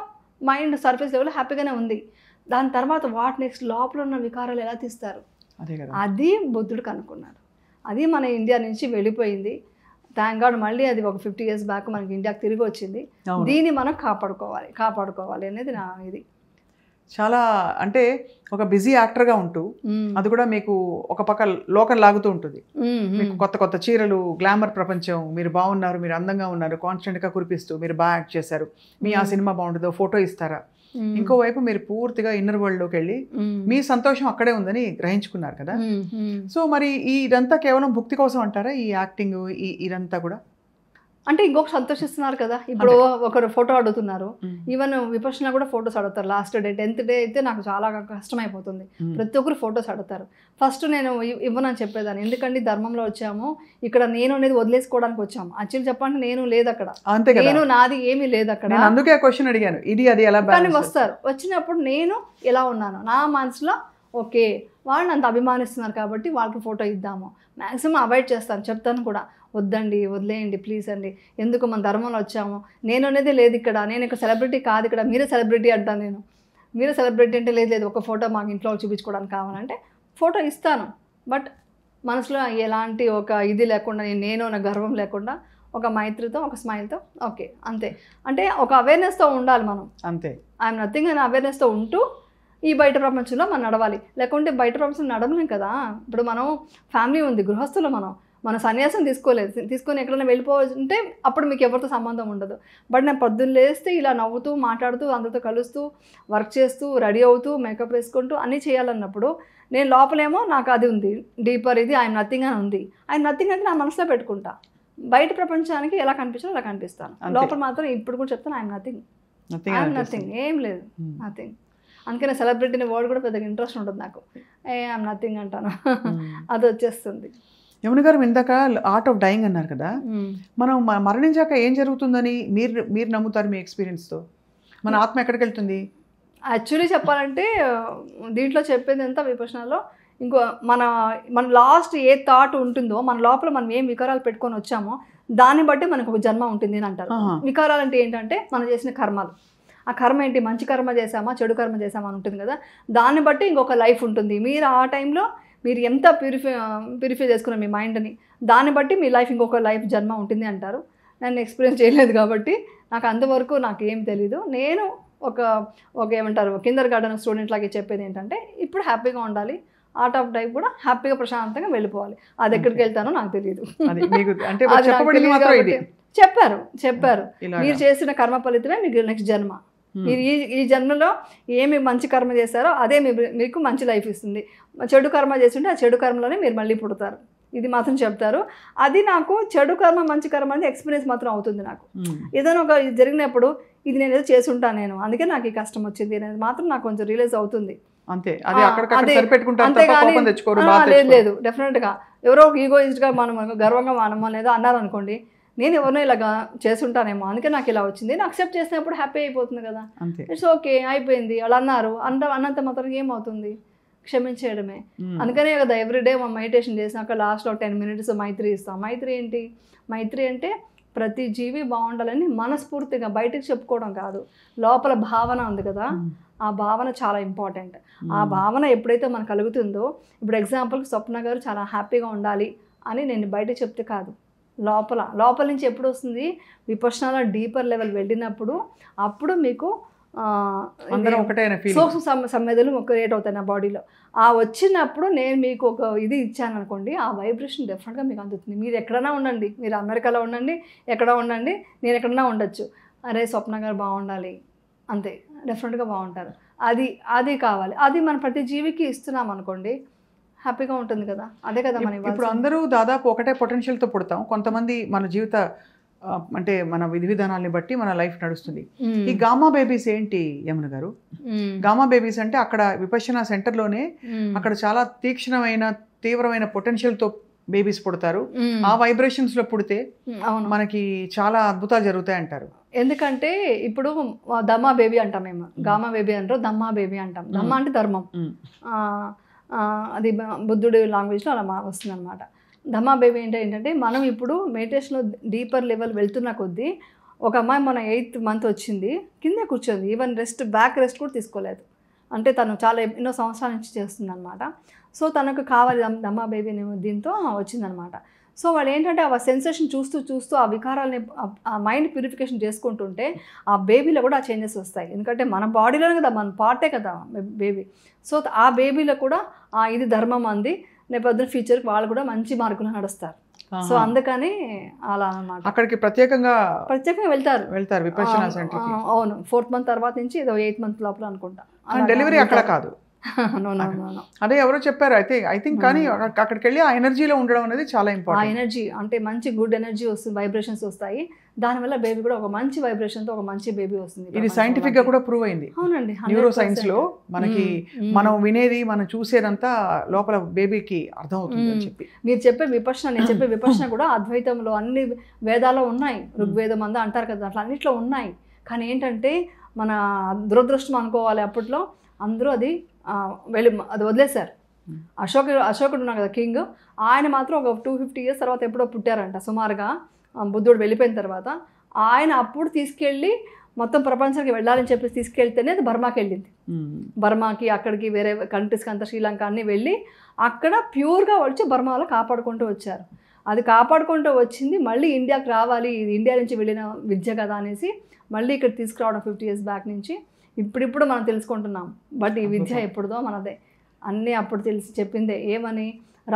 మైండ్ సర్ఫేస్ లెవెల్ హ్యాపీగానే ఉంది. దాని తర్వాత వాట్ నెక్స్ట్, లోపల ఉన్న వికారాలు ఎలా తీస్తారు, అది బుద్ధుడు కనుక్కున్నాడు. అది మన ఇండియా నుంచి వెళ్ళిపోయింది. థ్యాంక్ గాడ్ మళ్ళీ అది ఒక 50 years బ్యాక్ మనకి ఇండియాకి తిరిగి వచ్చింది. దీన్ని మనం కాపాడుకోవాలి అనేది నా ఇది. చాలా అంటే ఒక బిజీ యాక్టర్గా ఉంటూ అది కూడా మీకు ఒక పక్క లోకం లాగుతూ ఉంటుంది. మీకు కొత్త కొత్త చీరలు, గ్లామర్ ప్రపంచం, మీరు బాగున్నారు, మీరు అందంగా ఉన్నారు, కాన్స్టెంట్గా కురిపిస్తూ మీరు బాగా యాక్ట్ చేశారు, మీ ఆ సినిమా బాగుంటుందో ఫోటో ఇస్తారా. ఇంకోవైపు మీరు పూర్తిగా ఇన్నర్ వరల్డ్లోకి వెళ్ళి మీ సంతోషం అక్కడే ఉందని గ్రహించుకున్నారు కదా. సో మరి ఇదంతా కేవలం భుక్తి కోసం అంటారా, ఈ యాక్టింగ్ ఇదంతా కూడా? అంటే ఇంకొక సంతోషిస్తున్నారు కదా. ఇప్పుడు ఒకరు ఫోటో అడుగుతున్నారు, ఈవెన్ విపశ్యన కూడా ఫొటోస్ అడుగుతారు. లాస్ట్ డే 10th day అయితే నాకు చాలా కష్టమైపోతుంది. ప్రతి ఒక్కరు ఫొటోస్ అడుగుతారు. ఫస్ట్ నేను ఇవ్వనని చెప్పేదాన్ని, ఎందుకంటే ధర్మంలో వచ్చాము, ఇక్కడ నేను అనేది వదిలేసుకోవడానికి వచ్చాము. యాక్చువల్లీ చెప్పండి, నేను లేదు అక్కడ, నేను నాది ఏమీ లేదు అక్కడ. అందుకే క్వశ్చన్ అడిగాను, ఇది అది ఎలా. కానీ వస్తారు, వచ్చినప్పుడు నేను ఎలా ఉన్నాను నా మనసులో, ఓకే వాళ్ళు అంత అభిమానిస్తున్నారు కాబట్టి వాళ్ళకి ఫోటో ఇద్దాము. మ్యాక్సిమం అవాయిడ్ చేస్తాను, చెప్తాను కూడా, వద్దండి వదిలేయండి ప్లీజ్ అండి, ఎందుకు మన ధర్మంలో వచ్చాము, నేను అనేది లేదు ఇక్కడ, నేను ఇక్కడ సెలబ్రిటీ కాదు, ఇక్కడ మీరే సెలబ్రిటీ అంటాను. నేను మీరే సెలబ్రిటీ అంటే లేదు ఒక ఫోటో మాకు ఇంట్లో చూపించుకోవడానికి కావాలంటే ఫోటో ఇస్తాను. బట్ మనసులో ఎలాంటి ఒక ఇది లేకుండా, నేను నా గర్వం లేకుండా, ఒక మైత్రితో ఒక స్మైల్తో ఓకే అంతే. అంటే ఒక అవేర్నెస్తో ఉండాలి మనం, అంతే. ఐఎమ్ నథింగ్ అనే అవేర్నెస్తో ఉంటూ ఈ బయట ప్రపంచంలో మనం నడవాలి. లేకుంటే బయట ప్రపంచం నడవలేం కదా. ఇప్పుడు మనం ఫ్యామిలీ ఉంది, గృహస్థులు, మన సన్యాసం తీసుకొని ఎక్కడైనా వెళ్ళిపోతుంటే అప్పుడు మీకు ఎవరితో సంబంధం ఉండదు. బట్ నేను పొద్దున్న లేస్తే ఇలా నవ్వుతూ మాట్లాడుతూ అందరితో కలుస్తూ వర్క్ చేస్తూ రెడీ అవుతూ మేకప్ వేసుకుంటూ అన్నీ చేయాలన్నప్పుడు నేను లోపలేమో నాకు అది ఉంది, డీపర్ ఇది ఐఎమ్ నథింగ్ అని ఉంది. ఐఎమ్ నథింగ్ అంటే నా మనసులో పెట్టుకుంటా, బయట ప్రపంచానికి ఎలా కనిపించాలో అలా కనిపిస్తాను. లోపల మాత్రం ఇప్పుడు కూడా చెప్తాను ఐఎమ్ నథింగ్, ఏం లేదు, నథింగ్. అందుకనే సెలబ్రిటీని వర్డ్ కూడా పెద్దగా ఇంట్రెస్ట్ ఉంటుంది నాకు, ఐఎమ్ నథింగ్ అంటాను, అది వచ్చేస్తుంది. యమున గారు ఇందాక ఆర్ట్ ఆఫ్ డైయింగ్ అన్నారు కదా, మనం మరణించాక ఏం జరుగుతుందని మీరు నమ్ముతారు మీ ఎక్స్పీరియన్స్తో? మన ఆత్మ ఎక్కడికి వెళ్తుంది? యాక్చువల్లీ చెప్పాలంటే దీంట్లో చెప్పేది ఎంత విపశ్యనలో, ఇంకో మన లాస్ట్ ఏ థాట్ ఉంటుందో, మన లోపల మనం ఏం వికారాలు పెట్టుకొని వచ్చామో దాన్ని బట్టి మనకు ఒక జన్మ ఉంటుంది అని అంటారు. వికారాలు అంటే ఏంటంటే మనం చేసిన కర్మలు. ఆ కర్మ ఏంటి, మంచి కర్మ చేసామా చెడు కర్మ చేసామా అని ఉంటుంది కదా, దాన్ని బట్టి ఇంకొక లైఫ్ ఉంటుంది. మీరు ఆ టైంలో మీరు ఎంత ప్యూరిఫై చేసుకున్న మీ మైండ్ని, దాన్ని బట్టి మీ లైఫ్ ఇంకొక లైఫ్ జన్మ ఉంటుంది అంటారు. నేను ఎక్స్పీరియన్స్ చేయలేదు కాబట్టి నాకు అంతవరకు నాకు ఏం తెలీదు. నేను ఒక ఏమంటారు కిండర్ గార్డెన్ స్టూడెంట్ లాగే చెప్పేది ఏంటంటే, ఇప్పుడు హ్యాపీగా ఉండాలి, ఆర్ట్ ఆఫ్ లైఫ్ కూడా హ్యాపీగా ప్రశాంతంగా వెళ్ళిపోవాలి. అది ఎక్కడికి వెళ్తానో నాకు తెలియదు. చెప్పారు మీరు చేసిన కర్మ ఫలితమే మీకు నెక్స్ట్ జన్మ. మీరు ఈ జన్మలో ఏమి మంచి కర్మ చేస్తారో అదే మీకు మంచి లైఫ్ ఇస్తుంది. చెడు కర్మ చేస్తుంటే ఆ చెడు కర్మలోనే మీరు మళ్ళీ పుడతారు. ఇది మాత్రం చెప్తారు. అది నాకు చెడు కర్మ మంచి కర్మ అనేది ఎక్స్పీరియన్స్ మాత్రం అవుతుంది. నాకు ఏదైనా ఒక జరిగినప్పుడు ఇది నేను ఏదో చేసి ఉంటాను, నేను అందుకే నాకు ఈ కష్టం వచ్చింది అనేది మాత్రం నాకు కొంచెం రియలైజ్ అవుతుంది. లేదు డెఫినెట్గా ఎవరో ఈగోయిస్ట్గా మనం గర్వంగా మనం అనేది అన్నారనుకోండి, నేను ఎవరినో ఇలాగా చేస్తుంటానేమో అందుకే నాకు ఇలా వచ్చింది, నేను అక్సెప్ట్ చేసినప్పుడు హ్యాపీ అయిపోతుంది కదా. ఇట్స్ ఓకే, అయిపోయింది, వాళ్ళు అన్నారు అన్నంత మాత్రం ఏమవుతుంది, క్షమించేయడమే. అందుకనే కదా ఎవ్రీడే మనం మెడిటేషన్ చేసినాక లాస్ట్లో 10 minutes మైత్రి ఇస్తాం. మైత్రి ఏంటి? మైత్రి అంటే ప్రతి జీవి బాగుండాలని మనస్ఫూర్తిగా బయటకు చెప్పుకోవడం కాదు, లోపల భావన ఉంది కదా, ఆ భావన చాలా ఇంపార్టెంట్. ఆ భావన ఎప్పుడైతే మనకు కలుగుతుందో, ఇప్పుడు ఎగ్జాంపుల్కి స్వప్న గారు చాలా హ్యాపీగా ఉండాలి అని నేను బయట చెప్తే కాదు, లోపల నుంచి ఎప్పుడు వస్తుంది, విపశ్యనాలో డీపర్ లెవెల్ వెళ్ళినప్పుడు అప్పుడు మీకు సూక్ష్మ సంవేదనలు క్రియేట్ అవుతాయి నా బాడీలో. ఆ వచ్చినప్పుడు నేను మీకు ఒక ఇది ఇచ్చాను అనుకోండి, ఆ వైబ్రేషన్ డెఫినెట్గా మీకు అందుతుంది. మీరు ఎక్కడైనా ఉండండి, మీరు అమెరికాలో ఉండండి, ఎక్కడ ఉండండి, నేను ఎక్కడన్నా ఉండొచ్చు, అరే స్వప్న గారు బాగుండాలి అంతే, డెఫినెట్గా బాగుంటారు. అది కావాలి. అది మన ప్రతి జీవికి ఇస్తున్నాం అనుకోండి, హ్యాపీగా ఉంటుంది కదా. అదే కదా మన ఇప్పుడు అందరూ దాదాపు ఒకటే పొటెన్షియల్తో పుడతాం. కొంతమంది మన జీవిత అంటే మన విధి విధానాన్ని బట్టి మన లైఫ్ నడుస్తుంది. ఈ గామా బేబీస్ ఏంటి యమున గారు? గామా బేబీస్ అంటే అక్కడ విపశ్యనా సెంటర్లోనే అక్కడ చాలా తీక్షణమైన తీవ్రమైన పొటెన్షియల్తో బేబీస్ పుడతారు. ఆ వైబ్రేషన్స్ లో పుడితే మనకి చాలా అద్భుతాలు జరుగుతాయి అంటారు. ఎందుకంటే ఇప్పుడు దమ్మా బేబీ అంటాం మేము, గామా బేబీ అంటారు, దమ్మా బేబీ అంటాం. దమ్మా అంటే ధర్మం, అది బుద్ధుడి లాంగ్వేజ్లో అలా వస్తుంది అనమాట. దమ్మా బేబీ ఏంటంటే మనం ఇప్పుడు మెడిటేషన్లో డీపర్ లెవెల్ వెళ్తున్న కొద్దీ, ఒక అమ్మాయి మన 8th month వచ్చింది, కిందే కూర్చోంది, ఈవెన్ బ్యాక్ రెస్ట్ కూడా తీసుకోలేదు. అంటే తను చాలా ఎన్నో సంవత్సరాల నుంచి చేస్తుంది అనమాట. సో తనకు కావాలి దమ్మా బేబీ దీంతో వచ్చిందనమాట. సో వాళ్ళు ఏంటంటే ఆ సెన్సేషన్ చూస్తూ ఆ వికారాలని ఆ మైండ్ ప్యూరిఫికేషన్ చేసుకుంటుంటే ఆ బేబీలో కూడా ఆ చేంజెస్ వస్తాయి. ఎందుకంటే మన బాడీలోనే కదా, మన పార్టే కదా బేబీ. సో ఆ బేబీలో కూడా ఇది ధర్మం అంది, రేపొద్దున ఫ్యూచర్కి వాళ్ళు కూడా మంచి మార్గంలో నడుస్తారు. సో అందుకని అలా అన్నమాట. అక్కడికి ప్రత్యేకంగా వెళ్తారు విపశ్యనా సెంటర్కి. అవును, 4th month తర్వాత నుంచి ఏదో 8th month లోపల అనుకుంటా. డెలివరీ అక్కడ కాదు, అదే ఎవరో చెప్పారు అయితే ఐ థింక్. కానీ అక్కడికి వెళ్ళి ఆ ఎనర్జీలో ఉండడం అనేది చాలా ఇంపార్టెంట్. ఆ ఎనర్జీ అంటే మంచి గుడ్ ఎనర్జీ వస్తుంది, వైబ్రేషన్స్ వస్తాయి. దానివల్ల బేబీ కూడా ఒక మంచి వైబ్రేషన్తో ఒక మంచి బేబీ వస్తుంది. ఇది సైంటిఫిక్ గా కూడా ప్రూవ్ అయింది. అవునండి, న్యూరో సైన్స్ లో మనకి మనం వినేది మనం చూసేదంతా లోపల బేబీకి అర్థం అవుతుంది అని చెప్పి. మీరు చెప్పే విపశ్యన, నేను చెప్పే విపశ్యన కూడా అద్వైతంలో అన్ని వేదాల్లో ఉన్నాయి, ఋగ్వేదం అంతా అంటారు కదా, అట్లా అన్నిట్లో ఉన్నాయి. కానీ ఏంటంటే మన దురదృష్టం అనుకోవాలి, అప్పట్లో అందరూ అది వదిలేశారు. అశోకుడు ఉన్నాడు కదా కింగ్, ఆయన మాత్రం ఒక 250 years తర్వాత ఎప్పుడో పుట్టారంట సుమారుగా, బుద్ధుడు వెళ్ళిపోయిన తర్వాత. ఆయన అప్పుడు తీసుకెళ్ళి మొత్తం ప్రపంచానికి వెళ్ళాలని చెప్పేసి తీసుకెళ్తేనే అది బర్మాకి వెళ్ళింది. బర్మాకి, అక్కడికి వేరే కంట్రీస్కి అంతా, శ్రీలంక అన్నీ వెళ్ళి అక్కడ ప్యూర్గా వచ్చి బర్మాలో కాపాడుకుంటూ వచ్చారు. అది కాపాడుకుంటూ వచ్చింది మళ్ళీ ఇండియాకి రావాలి, ఇది ఇండియా నుంచి వెళ్ళిన విద్య కదా అనేసి మళ్ళీ ఇక్కడ తీసుకురావడం 50 years బ్యాక్ నుంచి. ఇప్పుడు మనం తెలుసుకుంటున్నాం, బట్ ఈ విద్య ఎప్పుడుదో మనదే. అన్నీ అప్పుడు తెలిసి చెప్పిందే, ఏమని,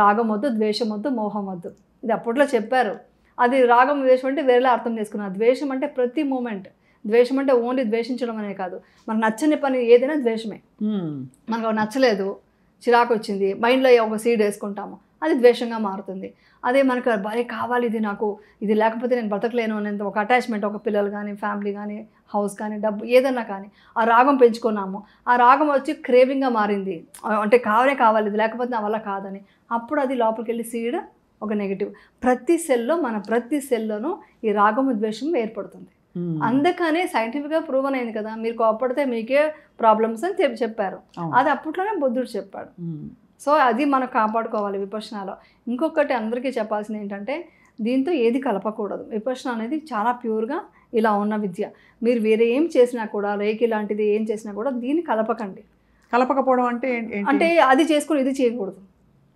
రాగం వద్దు, ద్వేషం వద్దు, మోహం వద్దు. ఇది అప్పట్లో చెప్పారు. అది రాగం ద్వేషం అంటే వేరేలా అర్థం చేసుకున్నారు. ద్వేషం అంటే ప్రతి మూమెంట్, ద్వేషం అంటే ఓన్లీ ద్వేషించడం అనే కాదు, మనకు నచ్చని పని ఏదైనా ద్వేషమే. మనకు నచ్చలేదు, చిరాకు వచ్చింది, మైండ్లో ఒక సీడ్ వేసుకుంటాము, అది ద్వేషంగా మారుతుంది. అదే మనకు భలే కావాలి, ఇది నాకు, ఇది లేకపోతే నేను బ్రతకలేను అనేంత ఒక అటాచ్మెంట్, ఒక పిల్లలు కానీ, ఫ్యామిలీ కానీ, హౌస్ కానీ, డబ్బు ఏదన్నా కానీ, ఆ రాగం పెంచుకున్నాము, ఆ రాగం వచ్చి క్రేవింగ్గా మారింది, అంటే కావాలి, ఇది లేకపోతే నా వల్ల కాదని. అప్పుడు అది లోపలికి వెళ్ళి సీడ్ ఒక నెగిటివ్. ప్రతి సెల్లోనూ ఈ రాగము ద్వేషం ఏర్పడుతుంది. అందుకనే సైంటిఫిక్గా ప్రూవ్ అయింది కదా, మీరు కోపడితే మీకే ప్రాబ్లమ్స్ అని చెప్పారు. అది అప్పట్లోనే బుద్ధుడు చెప్పాడు. సో అది మనం కాపాడుకోవాలి విపశ్యనాలో. ఇంకొకటి అందరికీ చెప్పాల్సింది ఏంటంటే, దీంతో ఏది కలపకూడదు. విపశ్యన అనేది చాలా ప్యూర్గా ఇలా ఉన్న విద్య. మీరు వేరే ఏం చేసినా కూడా, రేకి లాంటిది ఏం చేసినా కూడా దీన్ని కలపకండి. కలపకపోవడం అంటే అది చేసుకుని ఇది చేయకూడదు.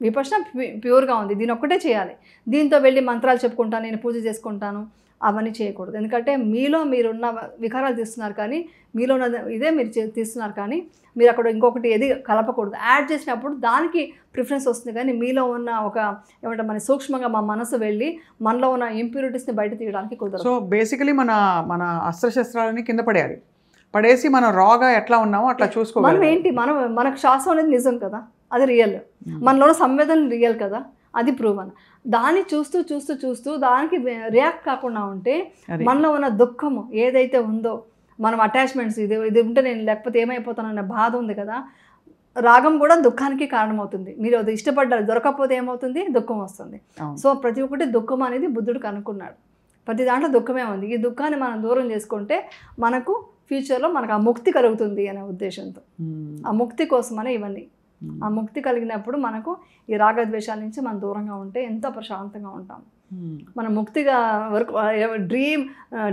విపశ్న ప్యూర్గా ఉంది, దీని ఒక్కటే చేయాలి. దీంతో వెళ్ళి మంత్రాలు చెప్పుకుంటాను, నేను పూజ చేసుకుంటాను, అవన్నీ చేయకూడదు. ఎందుకంటే మీలో మీరున్న వికారాలు తీస్తున్నారు, కానీ మీలో ఉన్న ఇదే మీరు తీస్తున్నారు, కానీ మీరు అక్కడ ఇంకొకటి ఏది కలపకూడదు. యాడ్ చేసినప్పుడు దానికి ప్రిఫరెన్స్ వస్తుంది, కానీ మీలో ఉన్న ఒక ఏమంటే మన సూక్ష్మంగా మా మనసు వెళ్ళి మనలో ఉన్న ఇంప్యూరిటీస్ని బయట తీయడానికి కుదరదు. సో బేసికలీ మన అస్త్రశస్త్రాలని కింద పడేసి మనం రాగా ఎట్లా ఉన్నామో అట్లా చూసుకోవాలి. మనం ఏంటి, మనకు శ్వాసం అనేది నిజం కదా, అది రియల్. మనలో సంవేదన రియల్ కదా, అది ప్రూవన్. దాన్ని చూస్తూ చూస్తూ చూస్తూ దానికి రియాక్ట్ కాకుండా ఉంటే మనలో ఉన్న దుఃఖము ఏదైతే ఉందో, మనం అటాచ్మెంట్స్ ఇది ఉంటే నేను లేకపోతే ఏమైపోతానన్న బాధ ఉంది కదా, రాగం కూడా దుఃఖానికి కారణమవుతుంది. మీరు అది ఇష్టపడ్డారు, దొరకకపోతే ఏమవుతుంది, దుఃఖం వస్తుంది. సో ప్రతి ఒక్కటి దుఃఖం అనేది బుద్ధుడు కనుక్కున్నాడు. ప్రతి దాంట్లో దుఃఖమే ఉంది. ఈ దుఃఖాన్ని మనం దూరం చేసుకుంటే మనకు ఫ్యూచర్లో మనకు ఆ ముక్తి కలుగుతుంది అనే ఉద్దేశంతో, ఆ ముక్తి కోసమనే ఇవన్నీ. ఆ ముక్తి కలిగినప్పుడు మనకు ఈ రాగద్వేషాల నుంచి మనం దూరంగా ఉంటే ఎంత ప్రశాంతంగా ఉంటాం. మన ముక్తిగా వరకు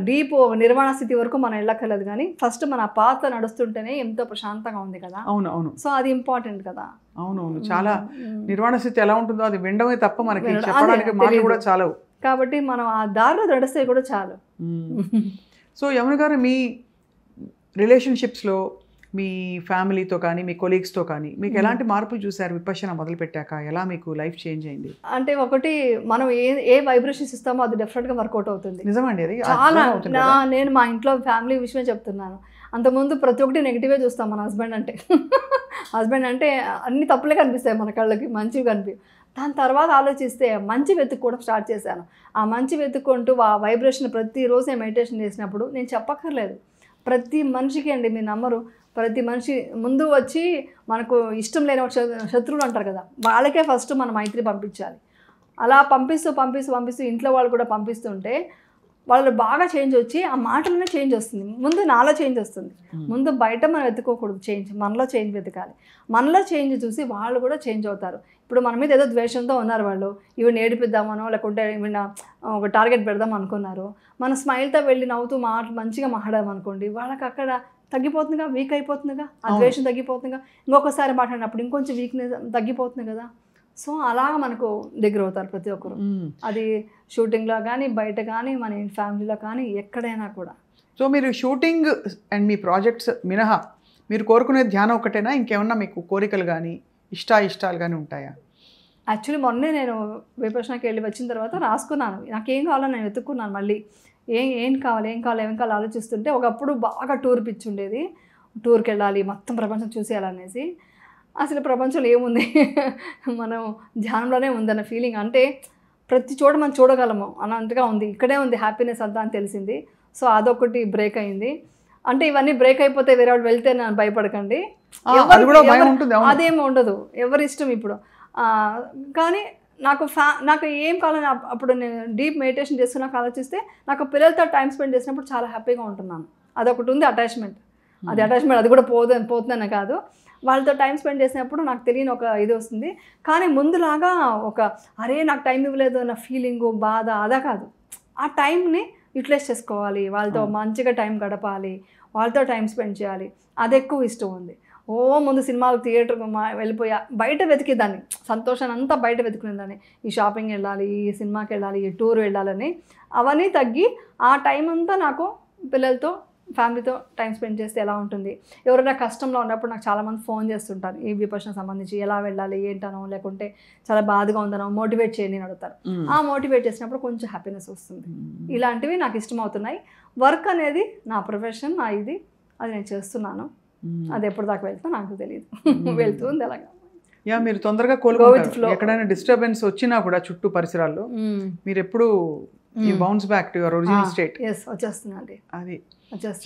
డీప్ నిర్వాణ స్థితి వరకు మనం వెళ్ళక్కర్లేదు, కానీ ఫస్ట్ మన పాత నడుస్తుంటేనే ఎంతో ప్రశాంతంగా ఉంది కదా. అవును. సో అది ఇంపార్టెంట్ కదా. అవునవును. చాలా నిర్వాణ స్థితి ఎలా ఉంటుందో అది వినడమే తప్ప మనకి చెప్పడానికి మాటలు కూడా చాలవు. కాబట్టి మనం ఆ దారిలో నడిస్తే కూడా చాలు. సో యమున గారు, మీ రిలేషన్షిప్స్లో మీ ఫ్యామిలీతో కానీ మీ కొలీగ్స్తో కానీ మీకు ఎలాంటి మార్పులు చూసారు విపశ్యన మొదలుపెట్టాక? ఎలా మీకు లైఫ్ చేంజ్ అయింది? అంటే ఒకటి, మనం ఏ వైబ్రేషన్స్ ఇస్తామో అది డెఫినెట్గా వర్కౌట్ అవుతుంది. నిజమండి, అది చాలా. నేను మా ఇంట్లో ఫ్యామిలీ విషయమే చెప్తున్నాను. అంతకుముందు ప్రతి ఒక్కటి నెగిటివే చూస్తాం మన హస్బెండ్ అంటే అన్ని తప్పులే కనిపిస్తాయి మన కళ్ళకి, మంచివి కనిపి. దాని తర్వాత ఆలోచిస్తే మంచి వెతుక్కోవడం స్టార్ట్ చేశాను. ఆ మంచి వెతుక్కుంటూ ఆ వైబ్రేషన్ ప్రతిరోజు నేను మెడిటేషన్ చేసినప్పుడు, నేను చెప్పక్కర్లేదు, ప్రతి మనిషికి అండి, మీరు నమ్మరు, ప్రతి మనిషి ముందు వచ్చి మనకు ఇష్టం లేని శత్రువులు అంటారు కదా, వాళ్ళకే ఫస్ట్ మనం మైత్రి పంపించాలి. అలా పంపిస్తూ ఇంట్లో వాళ్ళు కూడా పంపిస్తుంటే వాళ్ళు బాగా చేంజ్ వచ్చి ఆ మాటలోనే చేంజ్ వస్తుంది. ముందు నాలో చేంజ్ వస్తుంది. ముందు బయట మనం వెతుక్కోకూడదు చేంజ్, మనలో చేంజ్ వెతకాలి. మనలో చేంజ్ చూసి వాళ్ళు కూడా చేంజ్ అవుతారు. ఇప్పుడు మన మీద ఏదో ద్వేషంతో ఉన్నారు వాళ్ళు, ఇవి ఏడిపిద్దామనో లేకుంటే ఏమైనా ఒక టార్గెట్ పెడదాం అనుకున్నారు, మన స్మైల్తో వెళ్ళి నవ్వుతూ మంచిగా మాట్లాడామనుకోండి, వాళ్ళకి అక్కడ తగ్గిపోతుందిగా, వీక్ అయిపోతుందిగా, ఆ ద్వేషం తగ్గిపోతుందిగా. ఇంకొకసారి మాట్లాడినప్పుడు ఇంకొంచెం వీక్నెస్ తగ్గిపోతుంది కదా. సో అలాగ మనకు దగ్గర అవుతారు ప్రతి ఒక్కరు. అది షూటింగ్లో కానీ, బయట కానీ, మన ఫ్యామిలీలో కానీ, ఎక్కడైనా కూడా. సో మీరు షూటింగ్ అండ్ మీ ప్రాజెక్ట్స్ మినహా మీరు కోరుకునే ధ్యానం ఒకటేనా? ఇంకేమన్నా మీకు కోరికలు కానీ ఇష్టాలు కానీ ఉంటాయా? యాక్చువల్లీ మొన్నే నేను విపశ్యనకి వెళ్ళి వచ్చిన తర్వాత రాసుకున్నాను, నాకేం కావాలో నేను వెతుక్కున్నాను. మళ్ళీ ఏం కావాలి ఆలోచిస్తుంటే, ఒకప్పుడు బాగా టూర్ పిచ్చి ఉండేది, టూర్కి వెళ్ళాలి, మొత్తం ప్రపంచం చూసేయాలనేసి. అసలు ప్రపంచంలో ఏముంది, మనం ధ్యానంలోనే ఉందన్న ఫీలింగ్. అంటే ప్రతి చోట మనం చూడగలము అన్నట్టుగా ఉంది, ఇక్కడే ఉంది హ్యాపీనెస్ అంతా అని తెలిసింది. సో అదొకటి బ్రేక్ అయింది. అంటే ఇవన్నీ బ్రేక్ అయిపోతే వేరే వాళ్ళు వెళ్తే నన్ను భయపడకండి, అదేమీ ఉండదు, ఎవరి ఇష్టం ఇప్పుడు. కానీ నాకు ఏం కావాలని అప్పుడు నేను డీప్ మెడిటేషన్ చేస్తున్నాక ఆలోచిస్తే, నాకు పిల్లలతో టైం స్పెండ్ చేసినప్పుడు చాలా హ్యాపీగా ఉంటున్నాను. అదొకటి ఉంది అటాచ్మెంట్, అది కూడా పోతుందనే కాదు, వాళ్ళతో టైం స్పెండ్ చేసినప్పుడు నాకు తెలియని ఒక ఇది వస్తుంది. కానీ ముందులాగా అరే నాకు టైం ఇవ్వలేదు అన్న ఫీలింగు, బాధ అదా కాదు. ఆ టైంని యూటిలైజ్ చేసుకోవాలి, వాళ్ళతో మంచిగా టైం గడపాలి, వాళ్ళతో టైం స్పెండ్ చేయాలి, అది ఎక్కువ ఇష్టం ఉంది. ముందు సినిమాలు థియేటర్కి వెళ్ళిపోయా, బయట వెతికేదాన్ని, సంతోషాన్ని అంతా బయట వెతుకునేదాన్ని. ఈ షాపింగ్ వెళ్ళాలి, ఈ సినిమాకి వెళ్ళాలి, ఈ టూర్ వెళ్ళాలని, అవన్నీ తగ్గి ఆ టైం అంతా నాకు పిల్లలతో ఫ్యామిలీతో టైం స్పెండ్ చేస్తే ఎలా ఉంటుంది. ఎవరైనా కష్టంలో ఉన్నప్పుడు నాకు చాలామంది ఫోన్ చేస్తుంటారు, ఈ విపశ్యన సంబంధించి ఎలా వెళ్ళాలి ఏంటనో, లేకుంటే చాలా బాధగా ఉందనో మోటివేట్ చేయని అడుగుతారు. ఆ మోటివేట్ చేసినప్పుడు కొంచెం హ్యాపీనెస్ వస్తుంది. ఇలాంటివి నాకు ఇష్టమవుతున్నాయి. వర్క్ అనేది నా ప్రొఫెషన్, నా ఇది, అది నేను చేస్తున్నాను. అది ఎప్పుడు దాకా వెళ్తా నాకు తెలియదు, వెళ్తుంది అలాగా. మీరు తొందరగా కోలుకుంటారు. ఎక్కడైనా డిస్టర్బెన్స్ వచ్చినా కూడా చుట్టూ పరిసరాల్లో మీరు ఎప్పుడు bounce back to your original state. వచ్చేస్తుందండి, అది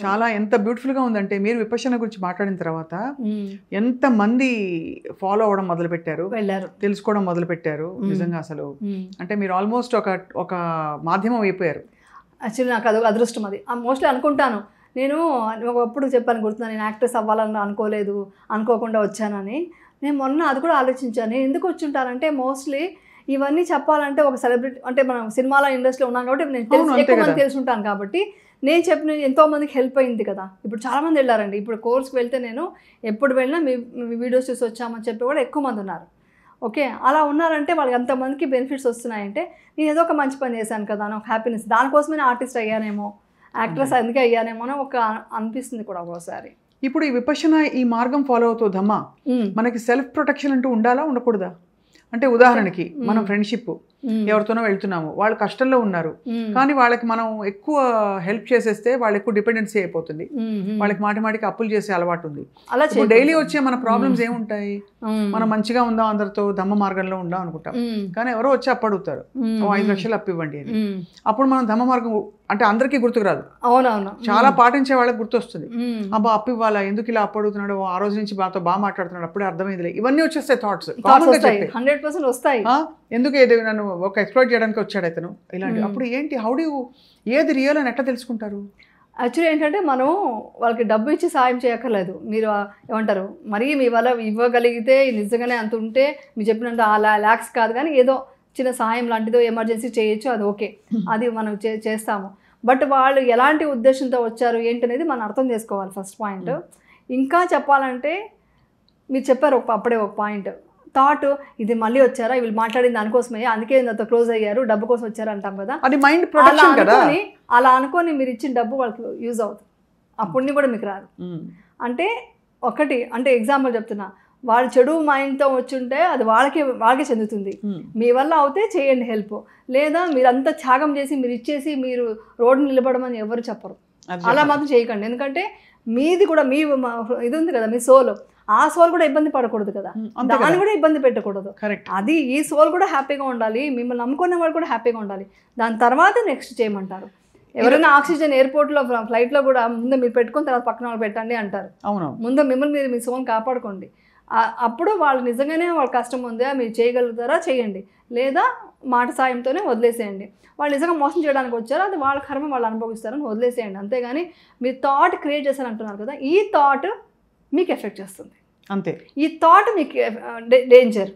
చాలా ఎంత బ్యూటిఫుల్ గా ఉందంటే, మీరు విపశ్యన గురించి మాట్లాడిన తర్వాత ఎంత మంది ఫాలో అవ్వడం మొదలు పెట్టారు, తెలుసుకోవడం మొదలు పెట్టారు. నిజంగా అసలు అంటే మీరు ఆల్మోస్ట్ ఒక మాధ్యమం అయిపోయారు. యాక్చువల్లీ నాకు అది అదృష్టం. అది మోస్ట్లీ అనుకుంటాను, నేను ఒకప్పుడు చెప్పాను, గుర్తున్నాను, నేను యాక్ట్రెస్ అవ్వాలని అనుకోకుండా వచ్చానని. నేను మొన్న అది కూడా ఆలోచించాను, నేను ఎందుకు వచ్చి ఉంటానంటే, మోస్ట్లీ ఇవన్నీ చెప్పాలంటే ఒక సెలబ్రిటీ అంటే మనం సినిమాల ఇండస్ట్రీలో ఉన్నాం కాబట్టి నేను ఎక్కువ మంది తెలిసి ఉంటాను కాబట్టి నేను చెప్పిన ఎంతోమందికి హెల్ప్ అయింది కదా. ఇప్పుడు చాలామంది వెళ్ళారండి. ఇప్పుడు కోర్స్కి వెళ్తే నేను ఎప్పుడు వెళ్ళినా మీ వీడియోస్ చూసి వచ్చామని చెప్పి కూడా ఎక్కువ మంది ఉన్నారు. ఓకే, అలా ఉన్నారంటే వాళ్ళకి ఎంతమందికి బెనిఫిట్స్ వస్తున్నాయంటే నేను ఏదో ఒక మంచి పని చేశాను కదా అని ఒక హ్యాపీనెస్, దానికోసమే ఆర్టిస్ట్ అయ్యానేమో, యాక్ట్రెస్ అందుకే అయ్యానేమో అని ఒక అనిపిస్తుంది కూడా ఒక్కోసారి. ఇప్పుడు ఈ విపశ్యన ఈ మార్గం ఫాలో అవుతుందమ్మా, మనకి సెల్ఫ్ ప్రొటెక్షన్ అంటూ ఉండాలా ఉండకూడదా? అంటే ఉదాహరణకి మనం ఫ్రెండ్షిప్ ఎవరితోనో వెళ్తున్నాము, వాళ్ళు కష్టంలో ఉన్నారు, కానీ వాళ్ళకి మనం ఎక్కువ హెల్ప్ చేసేస్తే వాళ్ళు ఎక్కువ డిపెండెన్సీ అయిపోతుంది, వాళ్ళకి మాటికి అప్పులు చేసే అలవాటు ఉంది. అలా డైలీ వచ్చే మన ప్రాబ్లమ్స్ ఏముంటాయి, మనం మంచిగా ఉందాం, అందరితో ధమ్మ మార్గంలో ఉందాం అనుకుంటాం, కానీ ఎవరో వచ్చి అప్పు అడుగుతారు, 5 లక్షలు అప్పు ఇవ్వండి అని. అప్పుడు మనం ధమ్మ మార్గం అంటే అందరికీ గుర్తుకు రాదు, అవునవును, చాలా పాటించే వాళ్ళకి గుర్తొస్తుంది. అబ్బా అప్పు ఇవ్వాలా, ఎందుకు ఇలా అప్పు అడుగుతున్నాడు, ఆ రోజు నుంచి బాగా మాట్లాడుతున్నాడు, అప్పుడే అర్థమైందిలే, ఇవన్నీ వచ్చేస్తాయి థాట్స్, 100% వస్తాయి. ఎందుకు ఏది నన్ను ఒక ఎక్స్ప్లోర్ చేయడానికి వచ్చాడు అతను ఇలాంటి. అప్పుడు ఏంటి, హౌ డు ఏది రియల్ అని ఎట్లా తెలుసుకుంటారు? యాక్చువల్లీ ఏంటంటే మనం వాళ్ళకి డబ్బు ఇచ్చి సాయం చేయక్కర్లేదు. మీరు ఏమంటారు, మరీ మీ వల్ల ఇవ్వగలిగితే నిజంగానే అంత ఉంటే మీరు చెప్పినట్టు ఆ ల్యాక్స్ కాదు, కానీ ఏదో చిన్న సహాయం లాంటిదో ఎమర్జెన్సీ చేయొచ్చు, అది ఓకే, అది మనం చేస్తాము. బట్ వాళ్ళు ఎలాంటి ఉద్దేశంతో వచ్చారు ఏంటి అనేది మనం అర్థం చేసుకోవాలి ఫస్ట్ పాయింట్. ఇంకా చెప్పాలంటే మీరు చెప్పారు అప్పుడే ఒక పాయింట్, థాట్ ఇది మళ్ళీ వచ్చారా, వీళ్ళు మాట్లాడింది దానికోసమే, అందుకే అంత క్లోజ్ అయ్యారు, డబ్బు కోసం వచ్చారు అంటాం కదా, అది మైండ్ ప్రొటెక్షన్ కదా. అలా అనుకొని మీరు ఇచ్చిన డబ్బు వాళ్ళకి యూజ్ అవుతుంది, ఆ పుణ్యం కూడా మీకు రాదు. అంటే ఒకటి అంటే ఎగ్జాంపుల్ చెప్తున్నా, వాళ్ళు చెడు మైండ్తో వచ్చుంటే అది వాళ్ళకే చెందుతుంది. మీ వల్ల అవుతే చేయండి హెల్ప్, లేదా మీరు అంత త్యాగం చేసి మీరు ఇచ్చేసి మీరు రోడ్డు నిలబడమని ఎవరు చెప్పరు, అలా మాత్రం చేయకండి. ఎందుకంటే మీది కూడా మీ ఇది ఉంది కదా, మీ సోల్, ఆ సోల్ కూడా ఇబ్బంది పడకూడదు కదా, దాన్ని కూడా ఇబ్బంది పెట్టకూడదు. అది ఈ సోల్ కూడా హ్యాపీగా ఉండాలి, మిమ్మల్ని నమ్ముకున్న వాళ్ళు కూడా హ్యాపీగా ఉండాలి, దాని తర్వాత నెక్స్ట్ చేయమంటారు. ఎవరైనా ఆక్సిజన్ ఎయిర్పోర్ట్లో ఫ్లైట్లో కూడా ముందు మీరు పెట్టుకుని తర్వాత పక్కన వాళ్ళు పెట్టండి అంటారు. ముందు మిమ్మల్ని మీరు మీ సోల్ని కాపాడుకోండి, అప్పుడు వాళ్ళు నిజంగానే వాళ్ళ కష్టం ఉందా మీరు చేయగలుగుతారా చేయండి, లేదా మాట సాయంతోనే వదిలేసేయండి. వాళ్ళు నిజంగా మోసం చేయడానికి వచ్చారో అది వాళ్ళ కర్మ వాళ్ళు అనుభవిస్తారని వదిలేసేయండి. అంతేగాని మీరు థాట్ క్రియేట్ చేశారంటున్నారు కదా, ఈ థాట్ మీకు ఎఫెక్ట్ చేస్తుంది అంతే, ఈ థాట్ మీకు డేంజర్,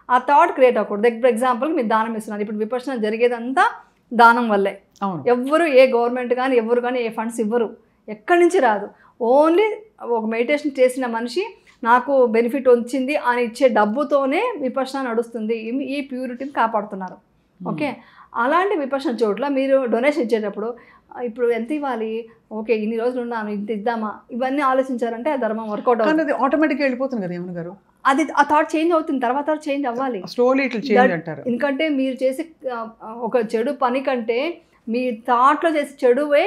ఆ థాట్ క్రియేట్ అవ్వకూడదు. ఫర్ ఎగ్జాంపుల్ మీరు దానం ఇస్తున్నారు, ఇప్పుడు విపశ్యన జరిగేదంతా దానం వల్లే. ఎవ్వరు ఏ గవర్నమెంట్ కానీ ఎవరు కానీ ఏ ఫండ్స్ ఇవ్వరు, ఎక్కడి నుంచి రాదు, ఓన్లీ ఒక మెడిటేషన్ చేసిన మనిషి నాకు బెనిఫిట్ వచ్చింది అని ఇచ్చే డబ్బుతోనే విపశ్యన నడుస్తుంది, ఈ ప్యూరిటీని కాపాడుతున్నారు. ఓకే, అలాంటి విపశ్యన చోట్ల మీరు డొనేషన్ ఇచ్చేటప్పుడు ఇప్పుడు ఎంత ఇవ్వాలి, ఓకే ఇన్ని రోజులు ఉన్నాను ఇంత ఇద్దామా, ఇవన్నీ ఆలోచించారంటే ఆ ధర్మం వర్కౌట్ అవుతుంది, ఆటోమేటిక్గా వెళ్ళిపోతుంది కదా ఏమన్నా గారు. అది ఆ థాట్ చేంజ్ అవుతుంది, తర్వాత చేంజ్ అవ్వాలి స్లోలీ ఇట్లా చేంజ్ అంటారు. ఎందుకంటే మీరు చేసే ఒక చెడు పని కంటే మీ థాట్లో చేసే చెడువే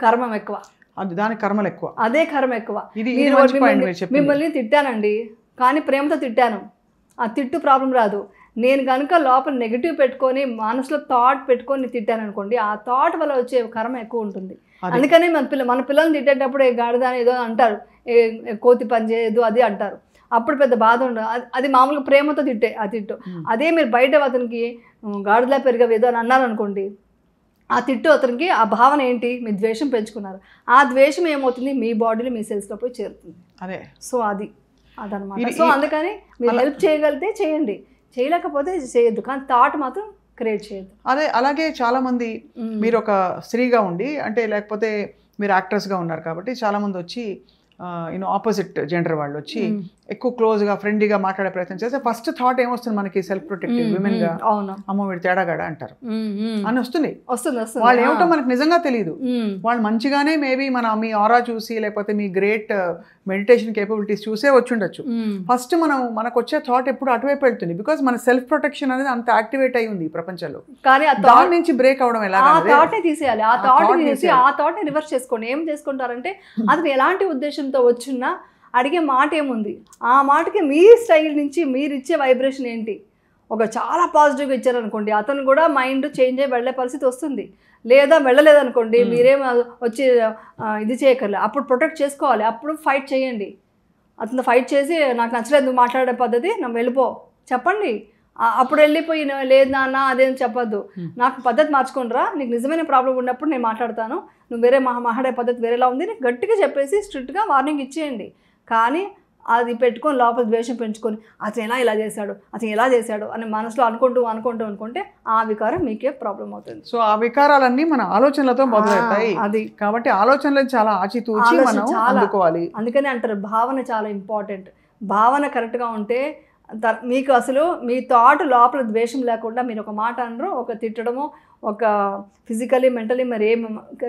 కర్మం ఎక్కువ, అది దాని కర్మలు ఎక్కువ, అదే కర్మ ఎక్కువ. మిమ్మల్ని తిట్టానండి, కానీ ప్రేమతో తిట్టాను, ఆ తిట్టు ప్రాబ్లం రాదు. నేను కనుక లోపల నెగిటివ్ పెట్టుకొని మనసులో థాట్ పెట్టుకొని తిట్టాను అనుకోండి, ఆ థాట్ వల్ల వచ్చే కర్మ ఎక్కువ ఉంటుంది. అందుకనే మన పిల్లల్ని తిట్టేటప్పుడు గాడిద ఏదో అంటారు, కోతి పని చేయదు అది అంటారు, అప్పుడు పెద్ద బాధ ఉండదు, అది మామూలుగా ప్రేమతో తిట్టే ఆ తిట్టు. అదే మీరు బయట అతనికి గాడిదలా పెరిగేదో అని అన్నారనుకోండి, ఆ తిట్టు అతనికి ఆ భావన ఏంటి, మీ ద్వేషం పెంచుకున్నారు, ఆ ద్వేషం ఏమవుతుంది మీ బాడీలో మీ సెల్స్లో పోయి చేరుతుంది. అదే సో అదనమాట. సో అందుకని మీరు హెల్ప్ చేయగలిగితే చేయండి, చేయలేకపోతే చేయొద్దు, కానీ థాట్ మాత్రం క్రియేట్ చేయొద్దు. అలాగే చాలామంది మీరు ఒక స్త్రీగా ఉండి అంటే లేకపోతే మీరు యాక్ట్రెస్గా ఉన్నారు కాబట్టి చాలామంది వచ్చి ఆపోజిట్ జెండర్ వాళ్ళు వచ్చి ఎక్కువ క్లోజ్గా ఫ్రెండ్లీగా మాట్లాడే ప్రయత్నం చేస్తే ఫస్ట్ థాట్ ఏమొస్తుంది మనకి, సెల్ఫ్ ప్రొటెక్టివ్ విమెన్గా అమ్మ వీడు తేడాగాడ అంటారు అని వస్తుంది. వాళ్ళు ఏమిటో మనకు నిజంగా తెలియదు, వాళ్ళు మంచిగానే మేబీ మీ ఆరా చూసి లేకపోతే మీ గ్రేట్ మెడిటేషన్ కేపబిలిటీస్ చూసే వచ్చి ఉండొచ్చు. ఫస్ట్ మనకు వచ్చే థాట్ ఎప్పుడు అటువైపు వెళ్తుంది, బికాస్ మన సెల్ఫ్ ప్రొటెక్షన్ అనేది అంత యాక్టివేట్ అయి ఉంది ఈ ప్రపంచంలో. కానీ దాని నుంచి బ్రేక్ అవడం ఎలా, ఆ థాట్ని తీసేయాలి, ఆ థాట్ని రివర్స్ చేసుకోండి. ఏం చేసుకుంటారంటే అది ఎలాంటి ఉద్దేశంతో వచ్చినా అడిగే మాట ఏముంది, ఆ మాటకి మీ స్టైల్ నుంచి మీరు ఇచ్చే వైబ్రేషన్ ఏంటి. ఒక చాలా పాజిటివ్గా ఇచ్చారనుకోండి, అతను కూడా మైండ్ చేంజ్ అయ్యి వెళ్ళే పరిస్థితి వస్తుంది. లేదా వెళ్ళలేదనుకోండి, మీరేం వచ్చి ఇది చేయక్కర్లేదు, అప్పుడు ప్రొటెక్ట్ చేసుకోవాలి, అప్పుడు ఫైట్ చేయండి. అతను ఫైట్ చేసి నాకు నచ్చలేదు నువ్వు మాట్లాడే పద్ధతి, నువ్వు వెళ్ళిపో చెప్పండి. అప్పుడు వెళ్ళిపోయి లేదు నాన్న అదేం చెప్పొద్దు, నాకు పద్ధతి మార్చుకుంటారా, నీకు నిజమైన ప్రాబ్లం ఉన్నప్పుడు నేను మాట్లాడతాను, నువ్వు వేరే మాట్లాడే పద్ధతి వేరేలా ఉంది నీకు గట్టిగా చెప్పేసి స్ట్రిక్ట్గా వార్నింగ్ ఇచ్చేయండి. కానీ అది పెట్టుకొని లోపల ద్వేషం పెంచుకొని అతను ఇలా చేశాడు అతను ఎలా చేశాడు అని మనసులో అనుకుంటే ఆ వికారం మీకే ప్రాబ్లం అవుతుంది. సో ఆ వికారాలన్నీ మన ఆలోచనలతో మొదలవుతాయి. అది కాబట్టి ఆలోచనలు చాలా ఆచితూచి మనం అందుకోవాలి. అందుకని అంటారు భావన చాలా ఇంపార్టెంట్. భావన కరెక్ట్గా ఉంటే మీకు అసలు మీ థాట్ లోపల ద్వేషం లేకుండా మీరు ఒక మాట అనరు, ఒక తిట్టడము, ఒక ఫిజికలీ మెంటలీ మరి ఏం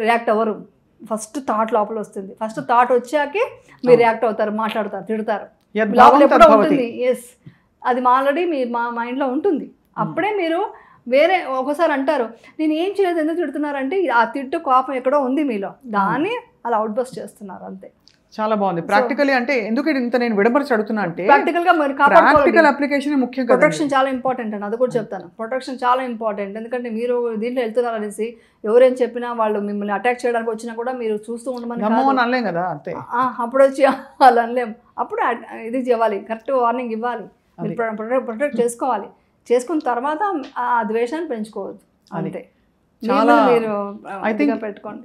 రియాక్ట్ అవ్వరు. ఫస్ట్ థాట్ లోపల వస్తుంది. ఫస్ట్ థాట్ వచ్చాకే మీరు రియాక్ట్ అవుతారు, మాట్లాడతారు, తిడతారు. లోపల ఎప్పుడో ఉంటుంది. ఎస్, అది ఆల్రెడీ మీ మైండ్లో ఉంటుంది. అప్పుడే మీరు వేరే ఒకసారి అంటారు నేను ఏం చేయలేదు ఎందుకు తిడుతున్నారంటే ఆ తిట్టు కోపం ఎక్కడో ఉంది మీలో, దాన్ని అలా అవుట్ బస్ట్ చేస్తున్నారు అంతే. చాలా బాగుంది. ప్రాక్టికల్లీ అంటే ఎందుకు ఇంత నేను విడమర్చి అడుగుతున్నా అంటే ప్రాక్టికల్గా మరి ప్రాక్టికల్ అప్లికేషన్ ముఖ్యం కదా. ప్రొటెక్షన్ చాలా ఇంపార్టెంట్ అండి, అది కూడా చెప్తాను. ప్రొటెక్షన్ చాలా ఇంపార్టెంట్. ఎందుకంటే మీరు దీంట్లో వెళ్తున్నారు అనేసి ఎవరేం చెప్పినా వాళ్ళు మిమ్మల్ని అటాక్ చేయడానికి వచ్చినా కూడా మీరు చూస్తూ ఉండమని అనలేం కదా అంతే. అప్పుడు వచ్చి వాళ్ళు అనలేం. అప్పుడు ఇది ఇవ్వాలి, కరెక్ట్ వార్నింగ్ ఇవ్వాలి, మీరు ప్రొటెక్ట్ చేసుకోవాలి. చేసుకున్న తర్వాత ఆ ద్వేషాన్ని పెంచుకోవద్దు అంతే. చాలా ఐ థింక్ పెట్టుకోండి.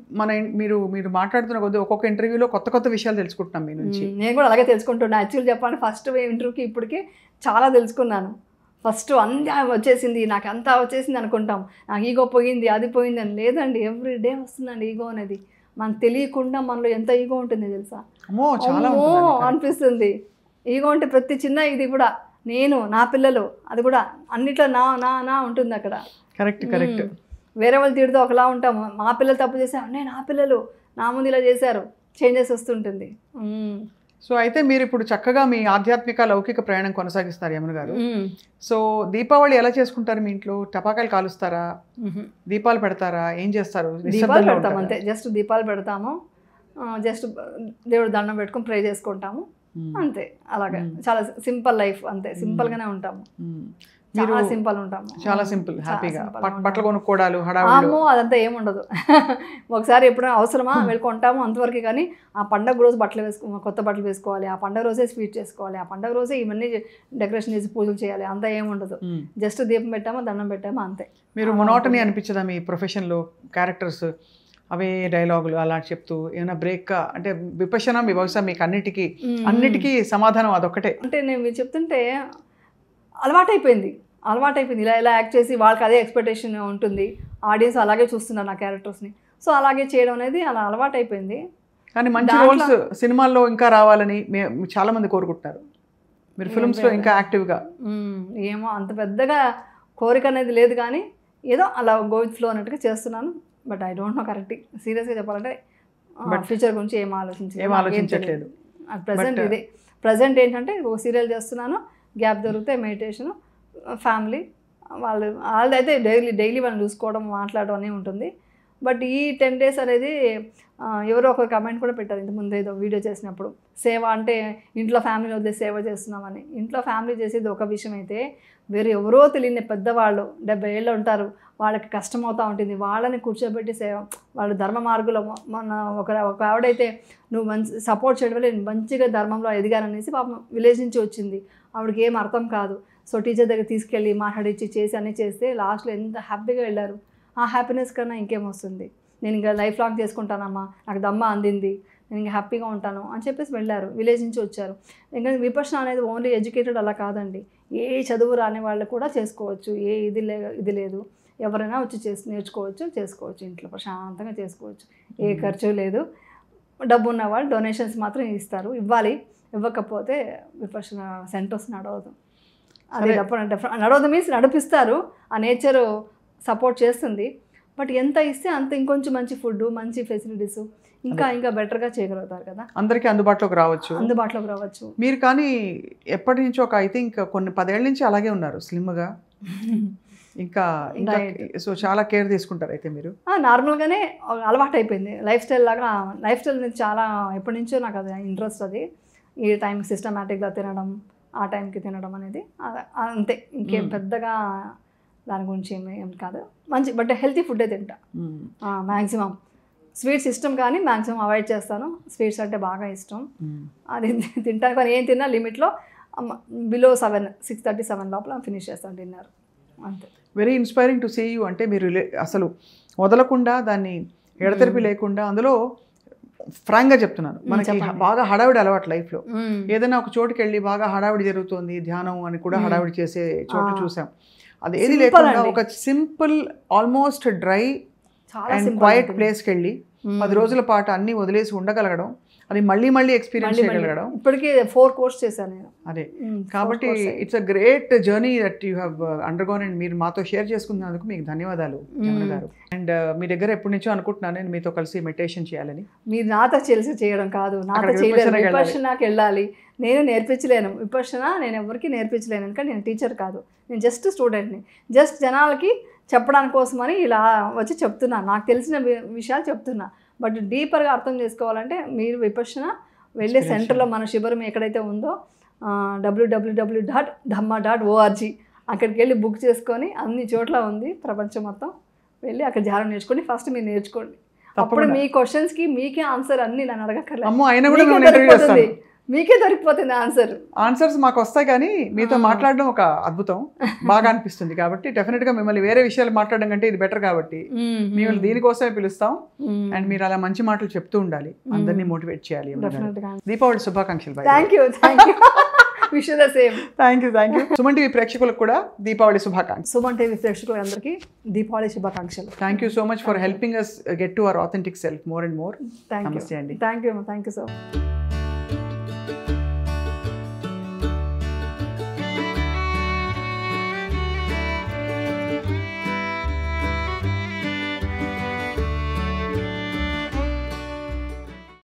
మీరు మాట్లాడుతున్న కొద్ది ఒక్కొక్క ఇంటర్వ్యూలో కొత్త కొత్త విషయాలు తెలుసుకుంటున్నాం మీ నుంచి. నేను కూడా అలాగే తెలుసుకుంటున్నాను. యాక్చువల్ చెప్పాలంటే ఫస్ట్ ఇంటర్వ్యూకి ఇప్పటికి చాలా తెలుసుకున్నాను. ఫస్ట్ అంతా వచ్చేసింది, నాకు అంతా వచ్చేసింది అనుకుంటాం, నాకు ఈగో పోయింది అది పోయింది అని. లేదండి, ఎవ్రీ డే వస్తుందండి ఈగో అనేది. మనకు తెలియకుండా మనలో ఎంత ఈగో ఉంటుంది తెలుసా, అనిపిస్తుంది. ఈగో అంటే ప్రతి చిన్న ఇది కూడా నేను, నా పిల్లలు, అది కూడా అన్నిట్లో నా నా నా ఉంటుంది అక్కడ. కరెక్ట్. వేరే వాళ్ళు తిడితే ఒకలా ఉంటాము, మా పిల్లలు తప్పు చేశారు, నేను నా పిల్లలు నా ముందు ఇలా చేశారు, చేంజెస్ వస్తుంటుంది. సో అయితే మీరు ఇప్పుడు చక్కగా మీ ఆధ్యాత్మిక లౌకిక ప్రయాణం కొనసాగిస్తారు యమున గారు. సో దీపావళి ఎలా చేసుకుంటారు మీ ఇంట్లో? టపాకాయలు కాలుస్తారా, దీపాలు పెడతారా, ఏం చేస్తారు? దీపాలు పెడతాము అంతే, జస్ట్ దీపాలు పెడతాము, జస్ట్ దేవుడు దండం పెట్టుకొని ప్రే చేసుకుంటాము అంతే. అలాగే చాలా సింపుల్ లైఫ్ అంతే, సింపుల్ గానే ఉంటాము, చాలా సింపుల్ ఉంటాము, చాలా సింపుల్ హ్యాపీగా. బట్టలు కొనుక్కోవడాలు హడావుడి అదంతా ఏముండదు. ఒకసారి ఎప్పుడైనా అవసరమా వెళ్ళుకుంటాము అంతవరకు. కానీ ఆ పండగ రోజు కొత్త బట్టలు వేసుకోవాలి, ఆ పండగ రోజే స్వీట్ చేసుకోవాలి, ఆ పండగ రోజే ఇవన్నీ డెకరేషన్ చేసి పూజలు చేయాలి, అంతా ఏముండదు. జస్ట్ దీపం పెట్టామా, దండం పెట్టామా అంతే. మీరు మొనోటనీ అనిపించదా మీ ప్రొఫెషన్లో? క్యారెక్టర్స్ అవే డైలాగులు అలా చెప్తూ ఏమైనా బ్రేక్ అంటే విపశన మీ బహుశా మీకు అన్నిటికీ సమాధానం అదొక్కటే. అంటే నేను మీరు చెప్తుంటే అలవాటైపోయింది. ఇలా యాక్ట్ చేసి వాళ్ళకి అదే ఎక్స్పెక్టేషన్ ఉంటుంది, ఆడియన్స్ అలాగే చూస్తున్నారు నా క్యారెక్టర్స్ని. సో అలాగే చేయడం అనేది అలా అలవాటైపోయింది. కానీ మంచి రోల్స్ సినిమాల్లో ఇంకా రావాలని చాలా మంది కోరుకుంటున్నారు. మీరు ఫిల్మ్స్లో ఇంకా యాక్టివ్గా. ఏమో అంత పెద్దగా కోరిక అనేది లేదు, కానీ ఏదో అలా గో విత్ ఫ్లో అన్నట్టుగా చేస్తున్నాను. But I don't know correct. సీరియస్గా చెప్పాలంటే ఫ్యూచర్ గురించి ఏం ఆలోచించట్లేదు. ప్రజెంట్ ఏంటంటే ఒక సీరియల్ చేస్తున్నాను, గ్యాప్ దొరికితే మెడిటేషన్, ఫ్యామిలీ వాళ్ళదైతే డైలీ వాళ్ళని చూసుకోవడం, మాట్లాడడం అనే ఉంటుంది. బట్ ఈ 10 days అనేది ఎవరో ఒక కమెంట్ కూడా పెట్టారు ఇంత ముందు ఏదో వీడియో చేసినప్పుడు, సేవ అంటే ఇంట్లో ఫ్యామిలీ వదిలేసి సేవ చేస్తున్నామని. ఇంట్లో ఫ్యామిలీ చేసేది ఒక విషయం అయితే, వేరే ఎవరో తెలియని పెద్దవాళ్ళు 70 ఏళ్ళు ఉంటారు, వాళ్ళకి కష్టం అవుతూ ఉంటుంది, వాళ్ళని కూర్చోబెట్టి సేవ, వాళ్ళు ధర్మ మార్గంలో మొన్న ఒక ఆవిడైతే నువ్వు మంచి సపోర్ట్ చేయడం వల్ల నేను మంచిగా ధర్మంలో ఎదిగాననేసి పాపం విలేజ్ నుంచి వచ్చింది, ఆవిడకి ఏం అర్థం కాదు. సో టీచర్ దగ్గర తీసుకెళ్ళి మాట్లాడించి చేసి అన్నీ చేస్తే లాస్ట్లో ఎంత హ్యాపీగా వెళ్ళారు. ఆ హ్యాపీనెస్ కన్నా ఇంకేమొస్తుంది. నేను ఇంకా లైఫ్ లాంగ్ చేసుకుంటానమ్మా, నాకు దమ్మ అందింది, నేను ఇంకా హ్యాపీగా ఉంటాను అని చెప్పేసి వెళ్ళారు, విలేజ్ నుంచి వచ్చారు. ఇంకా విపశన అనేది ఓన్లీ ఎడ్యుకేటెడ్ అలా కాదండి, ఏ చదువు రాని వాళ్ళు కూడా చేసుకోవచ్చు, ఏ ఇది లేదు, ఎవరైనా వచ్చి చేసుకోవచ్చు, ఇంట్లో ప్రశాంతంగా చేసుకోవచ్చు, ఏ ఖర్చు లేదు. డబ్బు ఉన్న వాళ్ళు డొనేషన్స్ మాత్రం ఇస్తారు, ఇవ్వకపోతే విపశన సెంటర్స్ నడవదు. అది నడవదు మీన్స్ నడిపిస్తారు, ఆ నేచర్ సపోర్ట్ చేస్తుంది. బట్ ఎంత ఇస్తే అంత ఇంకొంచెం మంచి ఫుడ్, మంచి ఫెసిలిటీస్ ఇంకా బెటర్గా చేయగలుగుతారు కదా, అందరికీ అందుబాటులోకి రావచ్చు. మీరు కానీ ఎప్పటి నుంచో ఐ థింక్ కొన్ని 10 ఏళ్ళ నుంచి అలాగే ఉన్నారు, స్లిమ్గా. ఇంకా సో చాలా కేర్ తీసుకుంటారు అయితే మీరు? నార్మల్గానే అలవాటు అయిపోయింది, లైఫ్ స్టైల్ నుంచి చాలా ఎప్పటి నుంచో నాకు అది ఇంట్రెస్ట్. అది ఈ టైంకి సిస్టమేటిక్గా తినడం, ఆ టైంకి తినడం అనేది అంతే, ఇంకేం పెద్దగా దాని గురించి ఏం కాదు. మంచి బట్ హెల్తీ ఫుడ్డే తింటా మ్యాక్సిమం. స్వీట్స్ ఇష్టం కానీ మ్యాక్సిమం అవాయిడ్ చేస్తాను. స్వీట్స్ అంటే బాగా ఇష్టం, అది తింటాను. కానీ ఏం తిన్నా లిమిట్లో బిలో 6:30-7 లోపల ఫినిష్ చేస్తాను డిన్నర్ అంతే. Very inspiring to see you. అంటే మీరు అసలు వదలకుండా, దాన్ని ఎడతెరిపి లేకుండా, అందులో ఫ్రాంక్గా చెప్తున్నాను, మనకి బాగా హడావిడి అలవాటు లైఫ్లో. ఏదైనా ఒక చోటుకి వెళ్ళి బాగా హడావిడి జరుగుతుంది, ధ్యానం అని కూడా హడావిడి చేసే చోటు చూసాం. అది ఏది లేకుండా ఒక simple almost dry and quiet ప్లేస్కి వెళ్ళి 10 రోజుల పాటు అన్నీ వదిలేసి ఉండగలగడం, అది మళ్ళీ మళ్ళీ ఎక్స్పీరియన్స్ చేయగలగడం. ఇప్పటికీ 4 కోర్స్ చేశాను నేను. అదే కాబట్టి it's a great journey that you have undergone and మీరు మాతో షేర్ చేసుకున్నందుకు మీకు ధన్యవాదాలు యమున గారు. అండ్ మీ దగ్గర ఎప్పటి నుంచో అనుకుంటున్నాను నేను మీతో కలిసి మెడిటేషన్ చేయాలని. మీరు నాతో కలిసి చేయడం కాదు, నాతో చేయలేరు, విపర్శనకి వెళ్ళాలి. నేను నేర్పించలేను విపర్శన, నేను ఎవరికి నేర్పించలేను, ఎందుకంటే నేను టీచర్ కాదు, నేను జస్ట్ స్టూడెంట్ని. జస్ట్ జనాలకి చెప్పడానికి కోసమని ఇలా వచ్చి చెప్తున్నా, నాకు తెలిసిన విషయాలు చెప్తున్నా. బట్ డీపర్గా అర్థం చేసుకోవాలంటే మీరు విపర్శన వెళ్ళే సెంటర్లో మన శిబిరం ఎక్కడైతే ఉందో www.dhamma.org అక్కడికి వెళ్ళి బుక్ చేసుకొని, అన్ని చోట్ల ఉంది ప్రపంచం మొత్తం, వెళ్ళి అక్కడ ధ్యానం నేర్చుకోండి. ఫస్ట్ మీరు నేర్చుకోండి, అప్పుడు మీ క్వశ్చన్స్కి మీకే ఆన్సర్ అన్ని నన్ను అడగక్కర్లేదు, మీకే దొరికిపోతుంది ఆన్సర్స్ మాకు వస్తాయి. కానీ మీతో మాట్లాడడం ఒక అద్భుతం, బాగా అనిపిస్తుంది. కాబట్టి డెఫినెట్గా మిమ్మల్ని వేరే విషయాలు మాట్లాడడం కంటే ఇది బెటర్ కాబట్టి మిమ్మల్ని దీనికోసమే పిలుస్తాం. అండ్ మీరు అలా మంచి మాటలు చెప్తూ ఉండాలి, అందరినీ మోటివేట్ చేయాలి. దీపావళి శుభాకాంక్షలు. Thank you. Wish the same. Thank you. Suman TV ప్రేక్షకులకు కూడా దీపావళి శుభాకాంక్షలు. సుమన్ టీవీ ప్రేక్షకులందరికీ దీపావళి శుభాకాంక్షలు. Thank you so much for helping us get to our authentic self more and more. Thank you. నమస్తే అండి. Thank you so much.